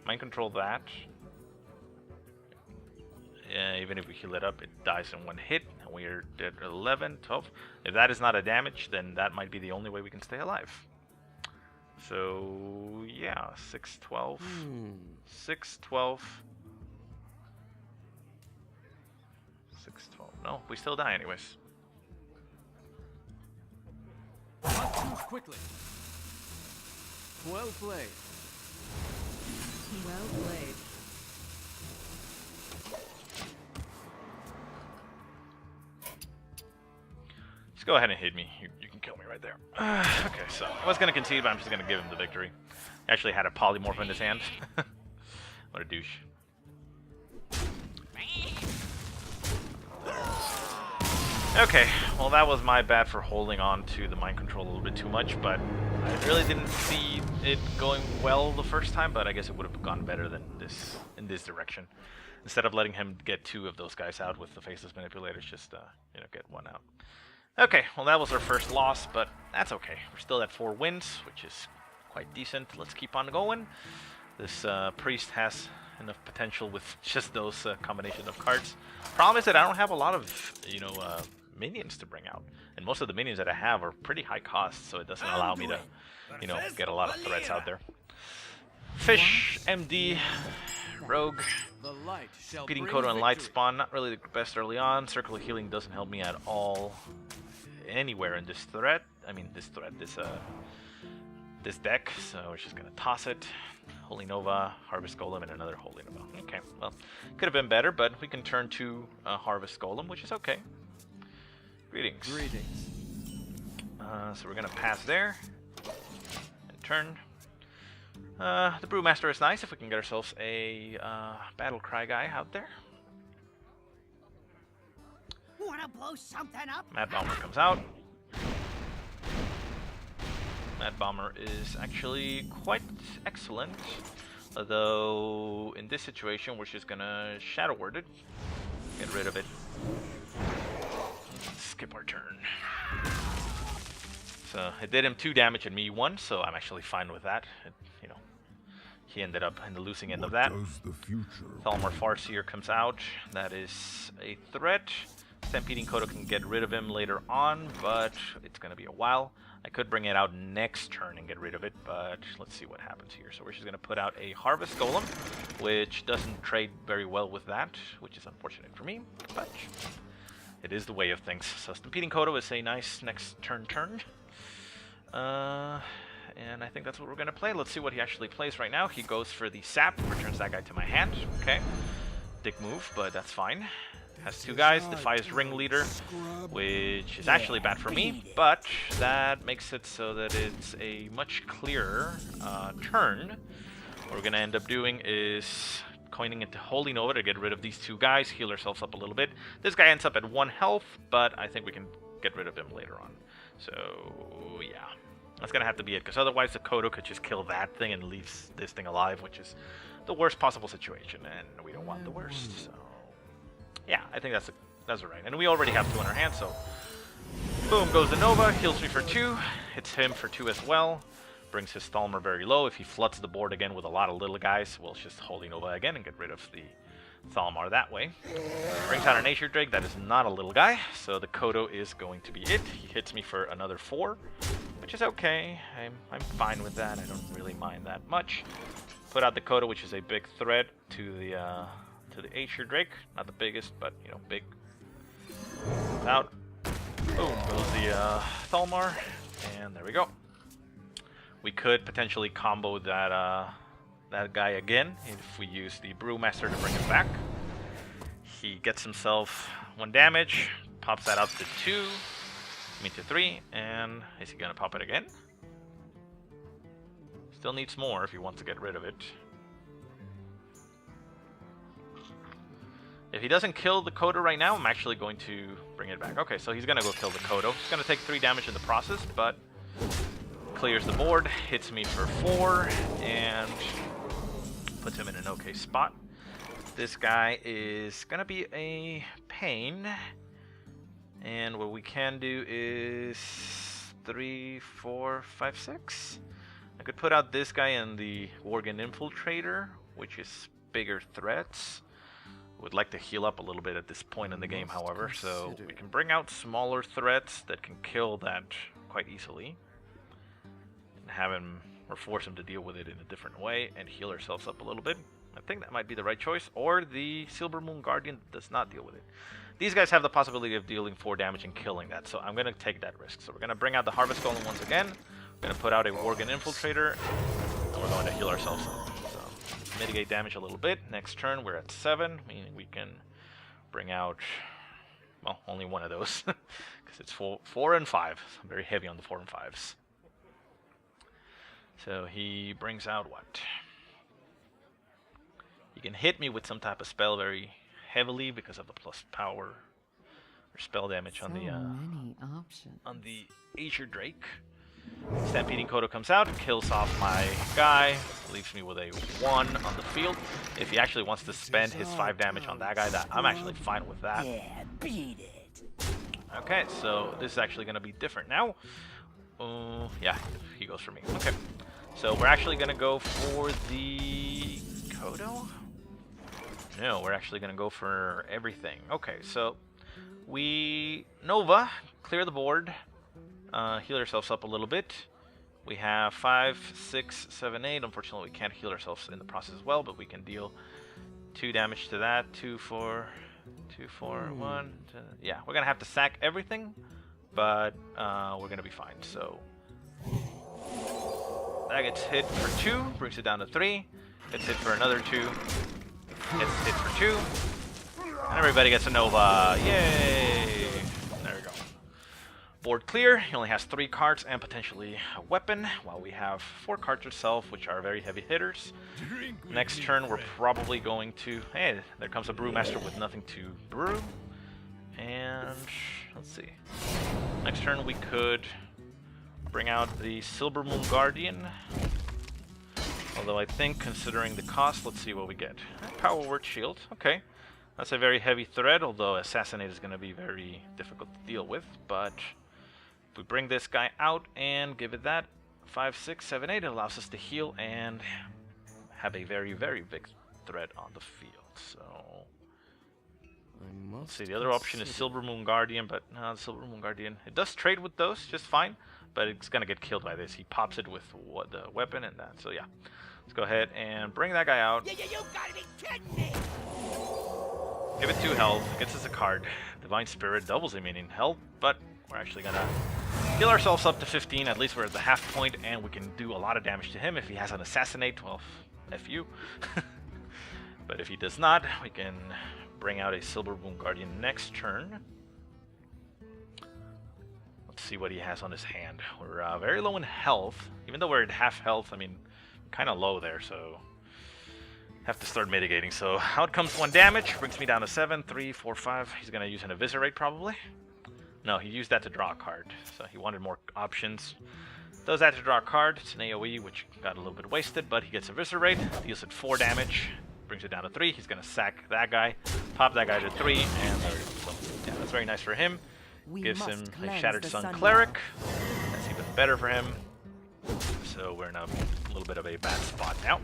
Mind control that. Yeah, even if we heal it up, it dies in one hit, and we're dead at 11, 12. If that is not a damage, then that might be the only way we can stay alive. So, yeah, 6, 12. 6, 12. 6, 12. No, we still die anyways. Not too quickly. Well played. Well played. Just go ahead and hit me. You can kill me right there. Okay, so I was going to concede, but I'm just going to give him the victory. He actually had a polymorph in his hand. What a douche. Okay, well that was my bad for holding on to the mind control a little bit too much, but I really didn't see it going well the first time, but I guess it would have gone better than this in this direction. Instead of letting him get 2 of those guys out with the faceless manipulators, just you know, get 1 out. Okay, well that was our first loss, but that's okay. We're still at 4 wins, which is quite decent. Let's keep on going. This priest has enough potential with just those combination of cards. Problem is that I don't have a lot of, you know, minions to bring out, and most of the minions that I have are pretty high cost, so it doesn't allow me to, you know, get a lot of threats out there. Fish, MD, Rogue, Speeding Kodo and Light Spawn, not really the best early on. Circle of Healing doesn't help me at all anywhere in this threat. I mean, this deck, so we're just gonna toss it. Holy Nova, Harvest Golem, and another Holy Nova. Okay, well, could have been better, but we can turn to Harvest Golem, which is okay. Greetings. Greetings. So we're gonna pass there and turn. The Brewmaster is nice if we can get ourselves a Battle Cry guy out there. Wanna blow something up? Mad Bomber comes out. Mad Bomber is actually quite excellent, although in this situation we're just gonna Shadow Word it, get rid of it, skip our turn. So it did him 2 damage and me 1, so I'm actually fine with that. You know, he ended up in the losing end of that. Thalmor Farseer comes out. That is a threat. Stampeding Kodo can get rid of him later on, but it's going to be a while. I could bring it out next turn and get rid of it, but let's see what happens here. So we're just going to put out a Harvest Golem, which doesn't trade very well with that, which is unfortunate for me, but it is the way of things. So Stampeding Kodo is a nice next turn. And I think that's what we're going to play. Let's see what he actually plays right now. He goes for the Sap, returns that guy to my hand. Okay. Dick move, but that's fine. Has 2 guys, Defies Ringleader, which is actually bad for me, but that makes it so that it's a much clearer turn. What we're going to end up doing is coining into Holy Nova to get rid of these 2 guys, heal ourselves up a little bit. This guy ends up at 1 health, but I think we can get rid of him later on. So, yeah. That's going to have to be it, because otherwise the Kodo could just kill that thing and leave this thing alive, which is the worst possible situation, and we don't want the worst, so... Yeah, I think that's alright. And we already have 2 in our hand, so... Boom, goes the Nova, heals me for 2, hits him for 2 as well, brings his Thalmor very low. If he floods the board again with a lot of little guys, we'll just Holy Nova again and get rid of the Thalmor that way. Brings out a Nature Drake, that is not a little guy, so the Kodo is going to be it. He hits me for another 4, which is okay. I'm fine with that, I don't really mind that much. Put out the Kodo, which is a big threat to the Nature Drake. Not the biggest, but, you know, big. Out. Boom, goes the Thalmor, and there we go. We could potentially combo that guy again if we use the Brewmaster to bring him back. He gets himself 1 damage, pops that up to 2, Me to 3, and is he gonna pop it again? Still needs more if he wants to get rid of it. If he doesn't kill the Kodo right now, I'm actually going to bring it back. Okay, so he's gonna go kill the Kodo. He's gonna take 3 damage in the process, but clears the board, hits me for 4, and puts him in an okay spot. This guy is gonna be a pain, and what we can do is 3, 4, 5, 6. I could put out this guy and the Worgen Infiltrator, which is bigger threats. Would like to heal up a little bit at this point in the game, however, so we can bring out smaller threats that can kill that quite easily, and have him or force him to deal with it in a different way and heal ourselves up a little bit. I think that might be the right choice, or the Silver Moon Guardian does not deal with it. These guys have the possibility of dealing 4 damage and killing that, so I'm going to take that risk. So we're going to bring out the Harvest Golem once again. We're going to put out a Worgen Infiltrator, and we're going to heal ourselves up. So mitigate damage a little bit. Next turn we're at 7, meaning we can bring out, well, only one of those, because it's 4 and 5. So I'm very heavy on the 4 and 5s. So he brings out what? He can hit me with some type of spell very heavily because of the plus power or spell damage on the Azure Drake. Stampeding Kodo comes out, kills off my guy, leaves me with a 1 on the field. If he actually wants to spend his 5 damage on that guy, I'm actually fine with that. Yeah, beat it. Okay, so this is actually going to be different now. Yeah, he goes for me. Okay, so we're actually going to go for the Kodo? No, we're actually going to go for everything. Okay, so we Nova, clear the board, heal ourselves up a little bit. We have 5, 6, 7, 8. Unfortunately, we can't heal ourselves in the process as well, but we can deal 2 damage to that. 2, 4, 2, 4, 1. 2. Yeah, we're going to have to sack everything, but we're going to be fine. So that gets hit for 2, brings it down to 3. Gets hit for another 2. Gets hit for 2. And everybody gets a Nova. Yay! There we go. Board clear. He only has 3 cards and potentially a weapon, while we have 4 cards ourselves, which are very heavy hitters. Next turn, we're probably going to... Hey, there comes a Brewmaster with nothing to brew. And let's see. Next turn, we could bring out the Silver Moon Guardian. Although I think, considering the cost, let's see what we get. Power Word Shield. Okay. That's a very heavy threat, although Assassinate is going to be very difficult to deal with. But if we bring this guy out and give it that 5, 6, 7, 8, it allows us to heal and have a very, very big threat on the field. So let's see, the other option is Silver Moon Guardian, but no, the Silver Moon Guardian, it does trade with those just fine, but it's going to get killed by this. He pops it with the weapon and that. So yeah, let's go ahead and bring that guy out. You gotta be kidding me! Give it 2 health, gets us a card. Divine Spirit doubles him in health, but we're actually gonna heal ourselves up to 15. At least we're at the half point, and we can do a lot of damage to him. If he has an Assassinate, well, F you. But if he does not, we can bring out a Silver Moon Guardian next turn. Let's see what he has on his hand. We're very low in health. Even though we're at half health, I mean, kind of low there, so have to start mitigating. So out comes 1 damage, brings me down to 7, 3, 4, 5. He's gonna use an Eviscerate probably. No, he used that to draw a card, so he wanted more options. Does that to draw a card. It's an AoE, which got a little bit wasted, but he gets Eviscerate, deals it 4 damage, brings it down to 3. He's gonna sack that guy, pop that guy to 3, and there we go. So yeah, that's very nice for him. Gives him a Shattered Sun Cleric. That's even better for him. So we're in a little bit of a bad spot now.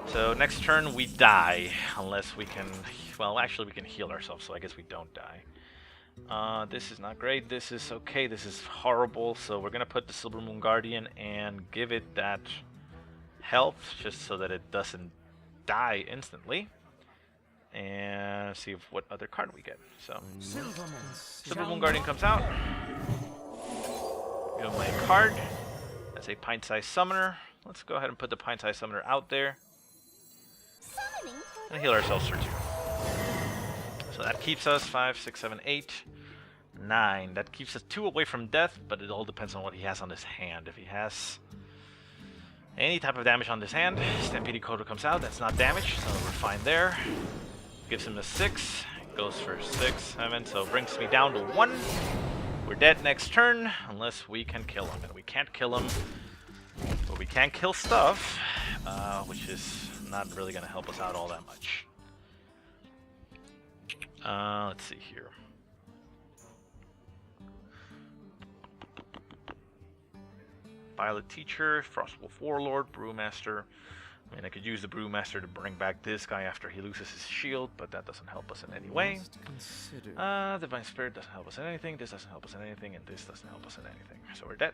So next turn we die, unless we can, well, actually we can heal ourselves, so I guess we don't die. This is not great, this is okay, this is horrible, so we're gonna put the Silver Moon Guardian and give it that health, just so that it doesn't die instantly. And see what other card we get. So Silver Moon Guardian comes out. Give him a card. That's a Pint-Sized Summoner. Let's go ahead and put the Pint-Sized Summoner out there. And heal ourselves for 2. So that keeps us 5, 6, 7, 8, 9. That keeps us 2 away from death, but it all depends on what he has on his hand. If he has any type of damage on this hand, Stampede Coda comes out. That's not damage, so we're fine there. Gives him a 6. Goes for 6, 7, so brings me down to 1. We're dead next turn, unless we can kill him. And we can't kill him, but we can kill stuff, which is not really going to help us out all that much. Let's see here. Violet Teacher, Frostwolf Warlord, Brewmaster. I mean, I could use the Brewmaster to bring back this guy after he loses his shield, but that doesn't help us in any way. Divine Spirit doesn't help us in anything, this doesn't help us in anything, and this doesn't help us in anything. So we're dead.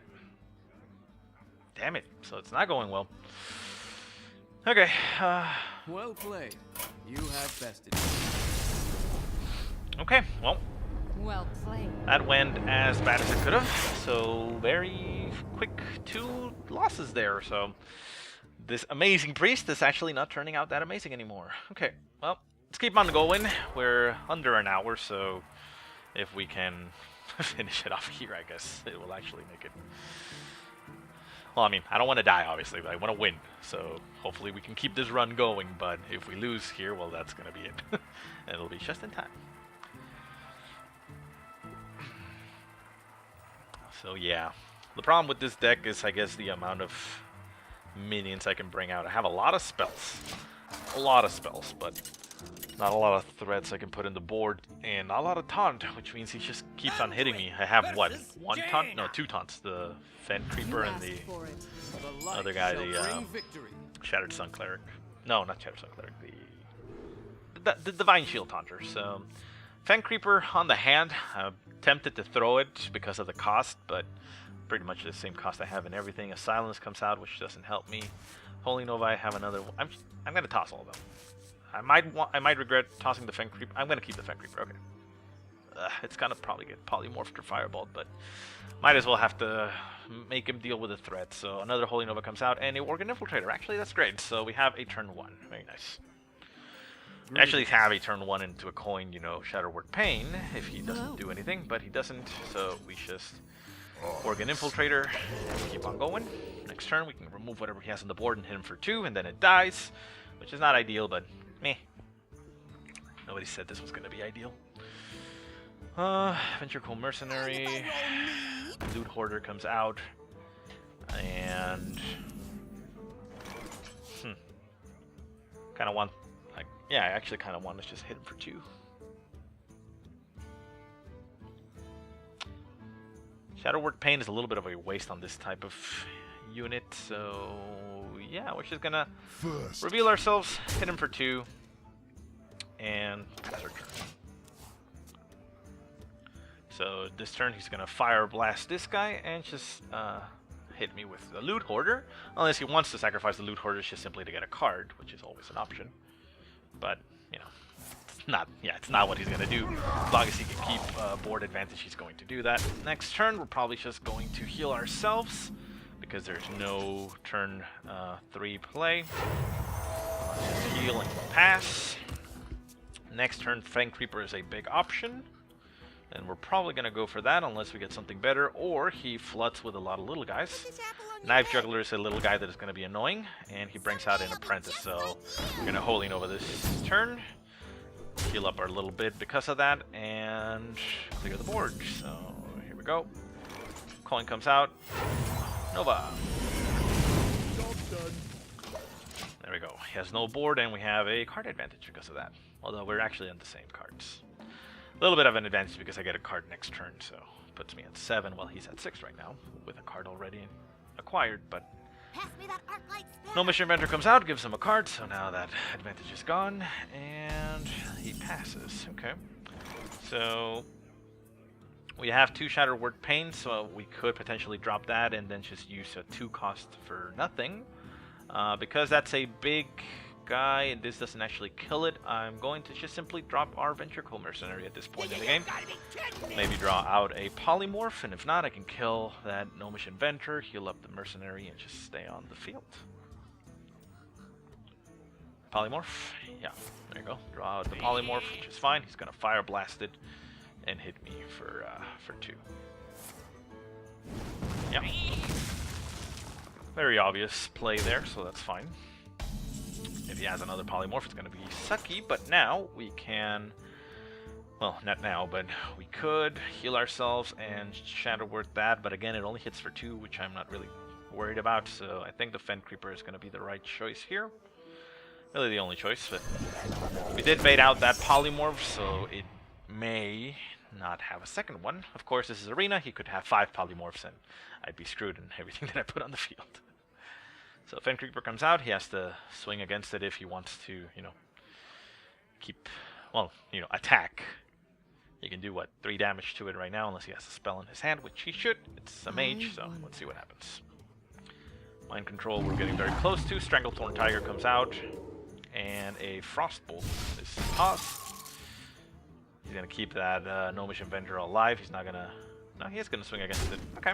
Damn it, so it's not going well. Okay, Well played. You have bested. okay, well, Well played. that went as bad as it could have, so very quick 2 losses there, so this amazing priest is actually not turning out that amazing anymore. Okay, well, let's keep on going. We're under an hour, so if we can finish it off here, I guess it will actually make it. Well, I mean, I don't want to die, obviously, but I want to win, so hopefully we can keep this run going, but if we lose here, well, that's going to be it. And it'll be just in time. So yeah, the problem with this deck is, I guess, the amount of minions I can bring out. I have a lot of spells, but not a lot of threats I can put in the board, and not a lot of taunt, which means he just keeps on hitting me. I have what, 1 taunt? No, 2 taunts. The Fen Creeper and the other guy, the Shattered Sun Cleric. No, not Shattered Sun Cleric. The Divine Shield Taunter. So Fen Creeper on the hand. I'm tempted to throw it because of the cost, but pretty much the same cost I have in everything. A Silence comes out, which doesn't help me. Holy Nova, I have another one. I'm gonna toss all of them. I might regret tossing the Fen Creeper. I'm gonna keep the Fen Creeper. Okay. It's gonna probably get polymorphed or fireballed, but might as well have to make him deal with the threat. So another Holy Nova comes out, and a Organ Infiltrator. Actually, that's great. So we have a turn 1. Very nice. We actually have a turn 1 into a coin, you know, Shatterword Pain, if he doesn't do anything, but he doesn't, so we just Organ Infiltrator, and keep on going. Next turn, we can remove whatever he has on the board and hit him for 2, and then it dies, which is not ideal, but meh. Nobody said this was going to be ideal. Ventricle Mercenary, Loot Hoarder comes out, and kind of want, like, yeah, I actually kind of want to just hit him for 2. Shadowword Pain is a little bit of a waste on this type of unit, so yeah, we're just gonna reveal ourselves, hit him for 2, and pass our turn. So this turn he's gonna Fire Blast this guy and just hit me with the Loot Hoarder, unless he wants to sacrifice the Loot Hoarder just simply to get a card, which is always an option. But you know, it's not what he's gonna do. As long as he can keep board advantage, he's going to do that. Next turn, we're probably just going to heal ourselves because there's no turn 3 play. Just heal and pass. Next turn, Fang Creeper is a big option, and we're probably gonna go for that unless we get something better, or he floods with a lot of little guys. Knife Juggler is a little guy that is gonna be annoying, and he brings out an Apprentice, so we're gonna Holy Nova this turn. Heal up our little bit because of that, and clear the board. So here we go. Coin comes out. Nova. There we go. He has no board, and we have a card advantage because of that. Although we're actually on the same cards. A little bit of an advantage because I get a card next turn, so puts me at 7 while he's at 6 right now, with a card already acquired, but No Mission Inventor comes out, gives him a card, so now that advantage is gone, and he passes. Okay. So we have 2 Shatterword Pain, so we could potentially drop that and then just use a 2 cost for nothing. Because that's a big guy and this doesn't actually kill it, I'm going to just simply drop our Ventricle Mercenary at this point in the game. Maybe draw out a Polymorph, and if not, I can kill that Gnomish Inventor, heal up the Mercenary, and just stay on the field. Polymorph, yeah, there you go. Draw out the Polymorph, which is fine. He's gonna Fire Blast it and hit me for for 2. Yep. Very obvious play there, so that's fine. If he has another polymorph, it's going to be sucky, but now we can... Well, not now, but we could heal ourselves and Shadow Word that, but again, it only hits for 2, which I'm not really worried about, so I think the Fen Creeper is going to be the right choice here. Really the only choice, but we did bait out that polymorph, so it may not have a second one. Of course, this is Arena, he could have 5 polymorphs and I'd be screwed in everything that I put on the field. So Fen Creeper comes out, he has to swing against it if he wants to, you know, keep, well, you know, attack. He can do, what, 3 damage to it right now, unless he has a spell in his hand, which he should. It's a mage, so let's see what happens. Mind Control we're getting very close to. Stranglethorn Tiger comes out, and a Frostbolt is tossed. He's going to keep that Gnomish Avenger alive. He's not going to... No, he is going to swing against it. Okay.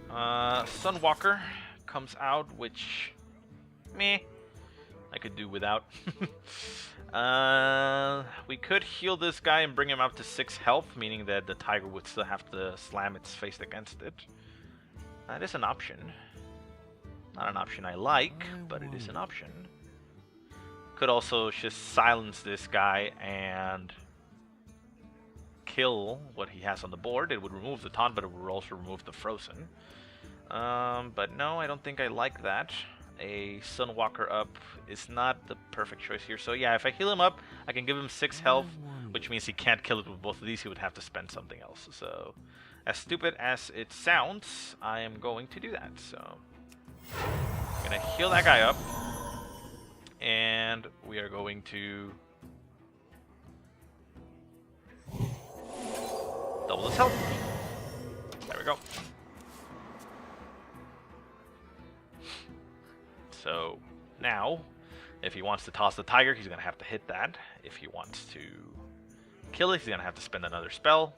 Sunwalker comes out, which... Meh. I could do without. We could heal this guy and bring him up to 6 health, meaning that the tiger would still have to slam its face against it. That is an option. Not an option I like, but it is an option. Could also just silence this guy and kill what he has on the board. It would remove the taunt, but it would also remove the frozen. But no, I don't think I like that. A Sunwalker up is not the perfect choice here. So yeah, if I heal him up, I can give him 6 health, which means he can't kill it with both of these. He would have to spend something else. So, as stupid as it sounds, I am going to do that. So, I'm gonna heal that guy up, and we are going to double his health. There we go. So now, if he wants to toss the tiger, he's going to have to hit that. If he wants to kill it, he's going to have to spend another spell.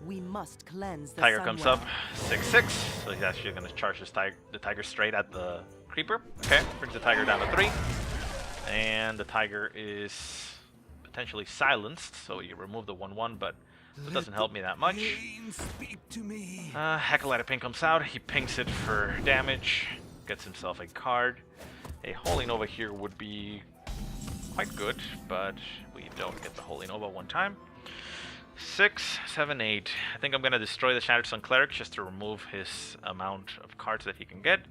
We must cleanse the Tiger comes Sunwell. up, 6/6, so he's actually going to charge this the tiger straight at the creeper. Okay, brings the tiger down to 3. And the tiger is potentially silenced, so you remove the 1/1, but it doesn't help me that much. Speak to me. Acolyte of Pain comes out, he pings it for damage. Gets himself a card. A Holy Nova here would be quite good, but we don't get the Holy Nova one time. 6, 7, 8. I think I'm going to destroy the Shattered Sun Cleric just to remove his amount of cards that he can get.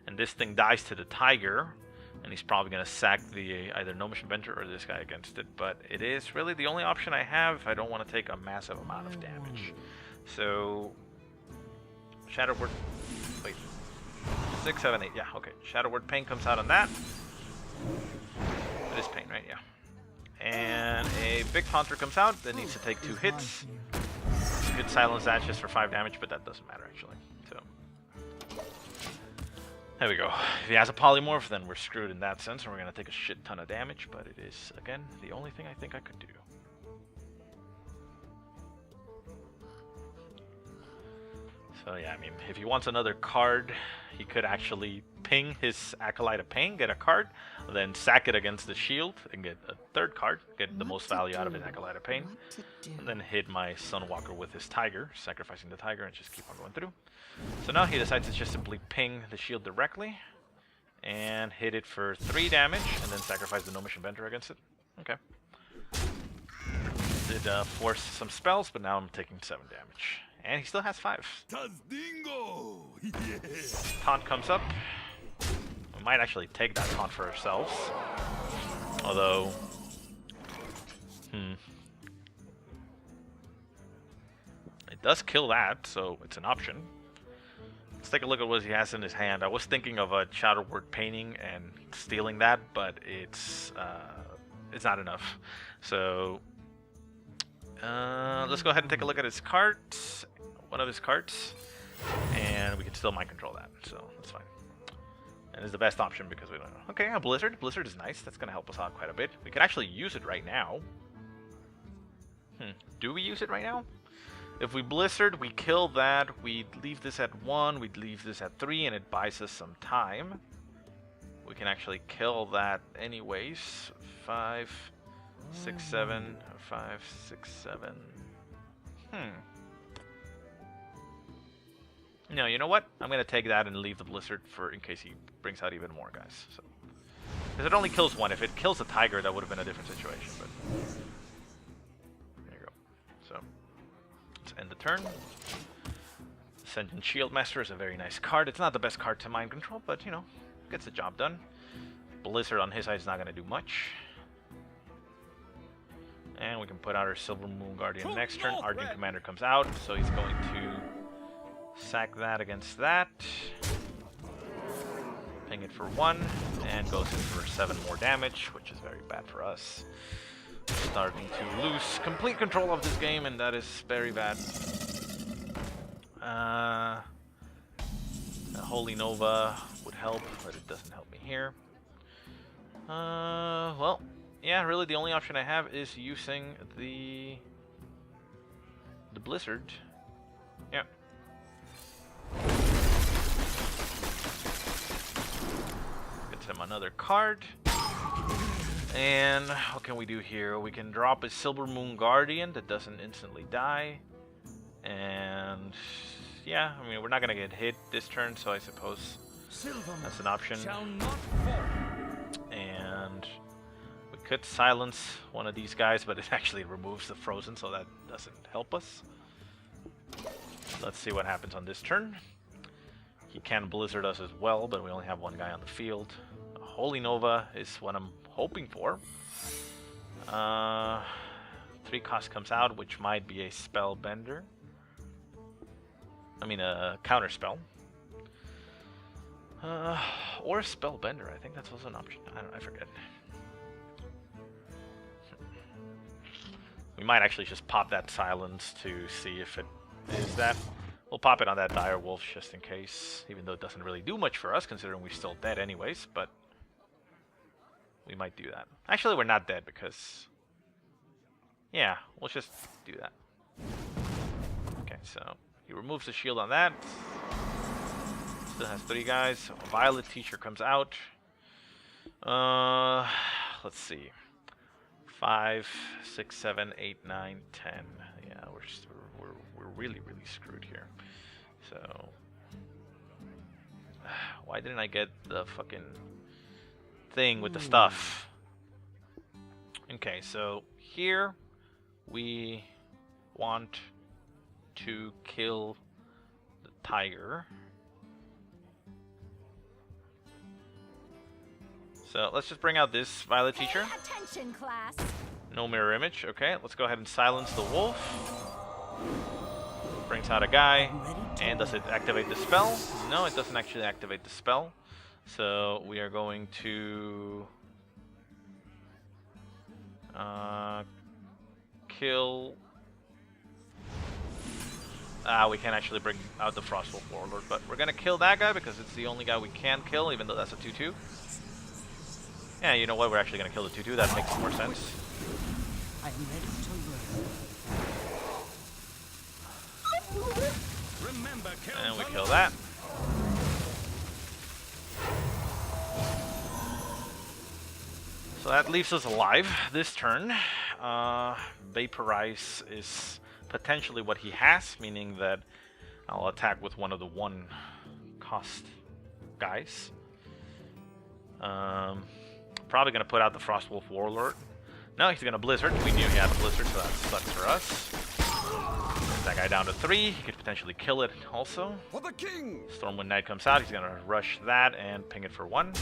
And this thing dies to the Tiger, and he's probably going to sack the either Gnomish Avenger or this guy against it. But it is really the only option I have if I don't want to take a massive amount of damage. So, Shadow Word... Wait. 6, 7, 8. Yeah, okay. Shadow Word Pain comes out on that. It is Pain, right? Yeah. And a big Haunter comes out that needs to take 2 hits. You could silence that just for 5 damage, but that doesn't matter actually. So there we go. If he has a polymorph, then we're screwed in that sense, and we're gonna take a shit ton of damage. But it is again the only thing I think I could do. So yeah, I mean, if he wants another card, he could actually ping his Acolyte of Pain, get a card, then sack it against the shield and get a 3rd card, get the most value out of his Acolyte of Pain, and then hit my Sunwalker with his Tiger, sacrificing the Tiger and just keep on going through. So now he decides to just simply ping the shield directly and hit it for 3 damage and then sacrifice the Gnomish Avenger against it. Okay. Did force some spells, but now I'm taking 7 damage. And he still has 5. Tazdingo. Taunt comes up. We might actually take that taunt for ourselves. Although... It does kill that, so it's an option. Let's take a look at what he has in his hand. I was thinking of a Shadow Word Painting and stealing that, but it's not enough. So... let's go ahead and take a look at his cards. One of his cards. And we can still mind control that, so that's fine. And it's the best option because we don't know. Okay, a Blizzard. Blizzard is nice. That's going to help us out quite a bit. We can actually use it right now. Do we use it right now? If we Blizzard, we kill that. We leave this at 1. We leave this at 3, and it buys us some time. We can actually kill that anyways. 5, 6, 7, 5, 6, 7. No, you know what? I'm gonna take that and leave the blizzard for in case he brings out even more guys. So, because it only kills one. If it kills a tiger, that would have been a different situation. But there you go. So let's end the turn. Ascendant Shieldmaster is a very nice card. It's not the best card to mind control, but you know, gets the job done. Blizzard on his side is not gonna do much. And we can put out our Silver Moon Guardian next turn. Argent Commander comes out, so he's going to sack that against that. Ping it for 1, and goes in for 7 more damage, which is very bad for us. Starting to lose complete control of this game, and that is very bad. Holy Nova would help, but it doesn't help me here. Well, yeah, really the only option I have is using the Blizzard. Yeah. Get him another card. And what can we do here? We can drop a Silver Moon Guardian that doesn't instantly die. And yeah, I mean, we're not gonna get hit this turn, so I suppose that's an option. And we could silence one of these guys, but it actually removes the frozen, so that doesn't help us. Let's see what happens on this turn. He can blizzard us as well, but we only have one guy on the field. Holy Nova is what I'm hoping for. 3 cost comes out, which might be a Spellbender. I mean a counter spell. Or a Spellbender, I think that's also an option. I forget. We might actually just pop that silence to see if it is that. We'll pop it on that Dire Wolf just in case, even though it doesn't really do much for us considering we're still dead anyways, but we might do that. Actually, we're not dead because... yeah, we'll just do that. Okay, so he removes the shield on that. Still has 3 guys. So a Violet Teacher comes out. Let's see. 5, 6, 7, 8, 9, 10. Yeah, we're really screwed here. So why didn't I get the fucking thing with the stuff? Okay, so here we want to kill the tiger. So let's just bring out this Violet Teacher. Pay attention, class. No mirror image. Okay, let's go ahead and silence the wolf. Brings out a guy. And does it activate the spell? No, it doesn't actually activate the spell. So we are going to kill... we can't actually bring out the Frostwolf Warlord, but we're gonna kill that guy because it's the only guy we can kill, even though that's a 2-2. Yeah, you know what? We're actually gonna kill the 2-2. That makes more sense. I am ready to Remember, And we kill that. So that leaves us alive this turn. Vaporize is potentially what he has, meaning that I'll attack with one of the 1 cost guys. Probably gonna put out the Frostwolf Warlord. No, he's gonna Blizzard. We knew he had a Blizzard, so that sucks for us. That guy down to 3. He could potentially kill it also. For the king. Stormwind Knight comes out. He's gonna rush that and ping it for 1.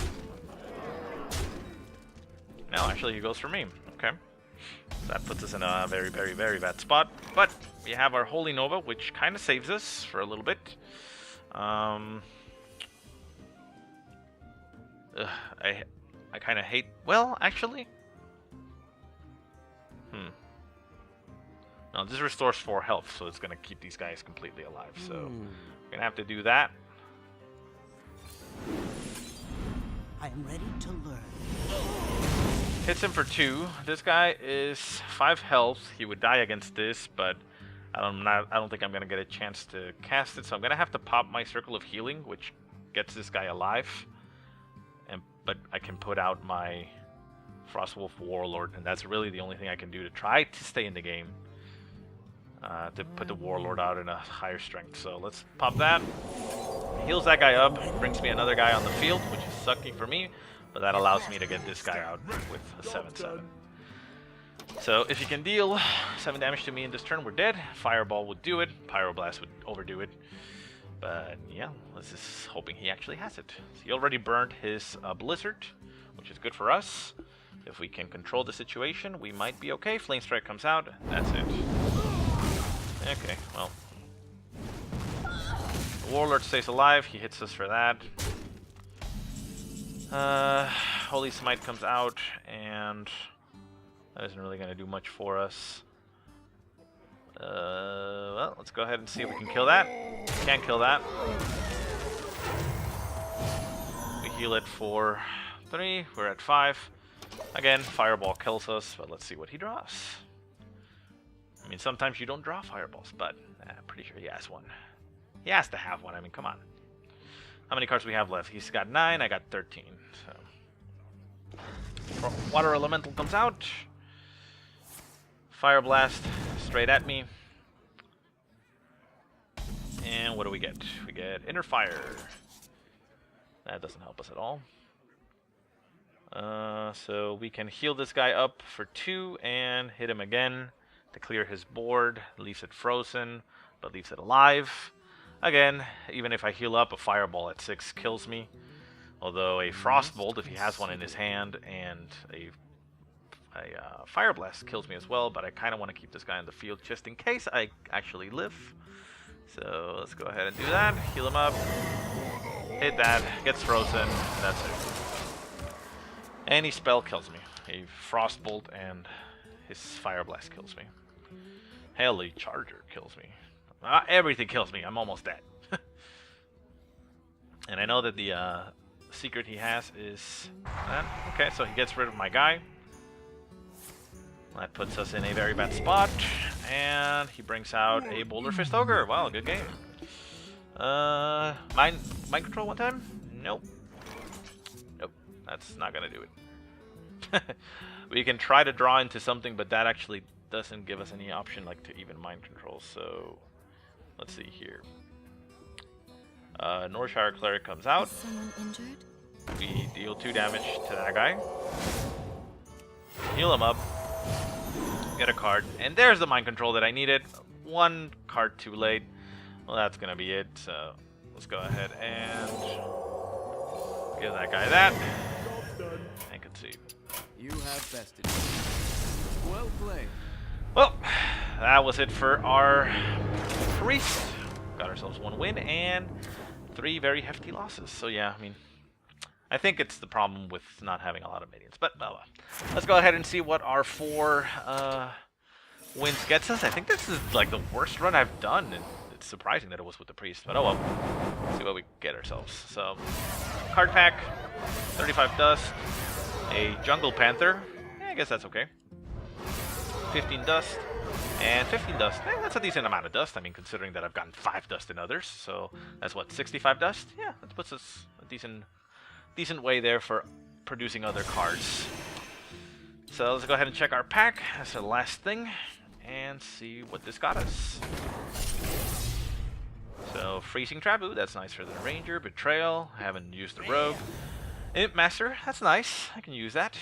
No, actually he goes for me. Okay. So that puts us in a very bad spot. But we have our Holy Nova, which kind of saves us for a little bit. I kind of hate... well, actually... No, this restores 4 health, so it's going to keep these guys completely alive. So we're going to have to do that. I am ready to learn. Hits him for 2. This guy is 5 health. He would die against this, but I don't think I'm going to get a chance to cast it. So I'm going to have to pop my Circle of Healing, which gets this guy alive. But I can put out my Frostwolf Warlord, and that's really the only thing I can do to try to stay in the game. To put the Warlord out in a higher strength. So let's pop that. Heals that guy up, brings me another guy on the field, which is sucky for me, but that allows me to get this guy out with a 7/7. So if he can deal 7 damage to me in this turn, we're dead. Fireball would do it. Pyroblast would overdo it. But yeah, let's just hoping he actually has it. So he already burned his Blizzard, which is good for us. If we can control the situation, we might be okay. Flame Strike comes out. That's it. Okay, well. The Warlord stays alive. He hits us for that. Holy Smite comes out, and that isn't really going to do much for us. Well, let's go ahead and see if we can kill that. Can't kill that. We heal it for 3. We're at 5. Again, Fireball kills us, but let's see what he draws. I mean, sometimes you don't draw fireballs, but I'm pretty sure he has one. He has to have one. I mean, come on. How many cards do we have left? He's got 9, I got 13. So, Water Elemental comes out. Fire Blast straight at me. And what do we get? We get Inner Fire. That doesn't help us at all. So we can heal this guy up for 2 and hit him again to clear his board. Leaves it frozen, but leaves it alive. Again, even if I heal up, a Fireball at 6 kills me. Although a Frostbolt, if he has one in his hand, and a Fire Blast kills me as well, but I kind of want to keep this guy in the field just in case I actually live. So let's go ahead and do that. Heal him up. Hit that. Gets frozen. That's it. Any spell kills me. A Frostbolt and his Fire Blast kills me. Hell, a Charger kills me. Everything kills me. I'm almost dead. And I know that the secret he has is that. Okay, so he gets rid of my guy. That puts us in a very bad spot. And he brings out a Boulder Fist Ogre. Wow, good game. Mind Control one time? Nope. Nope, that's not gonna do it. We can try to draw into something, but that actually doesn't give us any option like to even Mind Control. So let's see here. Northshire Cleric comes out. Is someone injured? We deal 2 damage to that guy. Heal him up. Get a card. And there's the Mind Control that I needed. 1 card too late. Well, that's going to be it. So let's go ahead and give that guy that. Job's done. And concede. You have bested. Well played. Well, that was it for our priest. Got ourselves 1 win and 3 very hefty losses. So yeah, I mean, I think it's the problem with not having a lot of minions. But well, let's go ahead and see what our 4 wins gets us. I think this is like the worst run I've done, and it's surprising that it was with the priest. But oh well, let's see what we get ourselves. So, card pack, 35 dust, a jungle panther. Yeah, I guess that's okay. 15 dust. And 15 dust. That's a decent amount of dust. I mean, considering that I've gotten 5 dust in others. So that's what, 65 dust? Yeah, that puts us a decent way there for producing other cards. So let's go ahead and check our pack. That's the last thing. And see what this got us. So Freezing Trap. Ooh, that's nice for the Ranger. Betrayal. I haven't used the Rogue. Imp Master. That's nice. I can use that.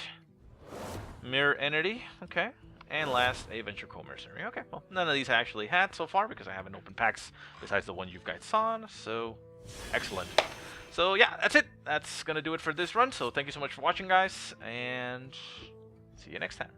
Mirror Entity. Okay. And last, a Venture Co-Mercenary. Okay, well, none of these I actually had so far because I haven't opened packs besides the one you guys saw, so excellent. So yeah, that's it. That's going to do it for this run, so thank you so much for watching, guys, and see you next time.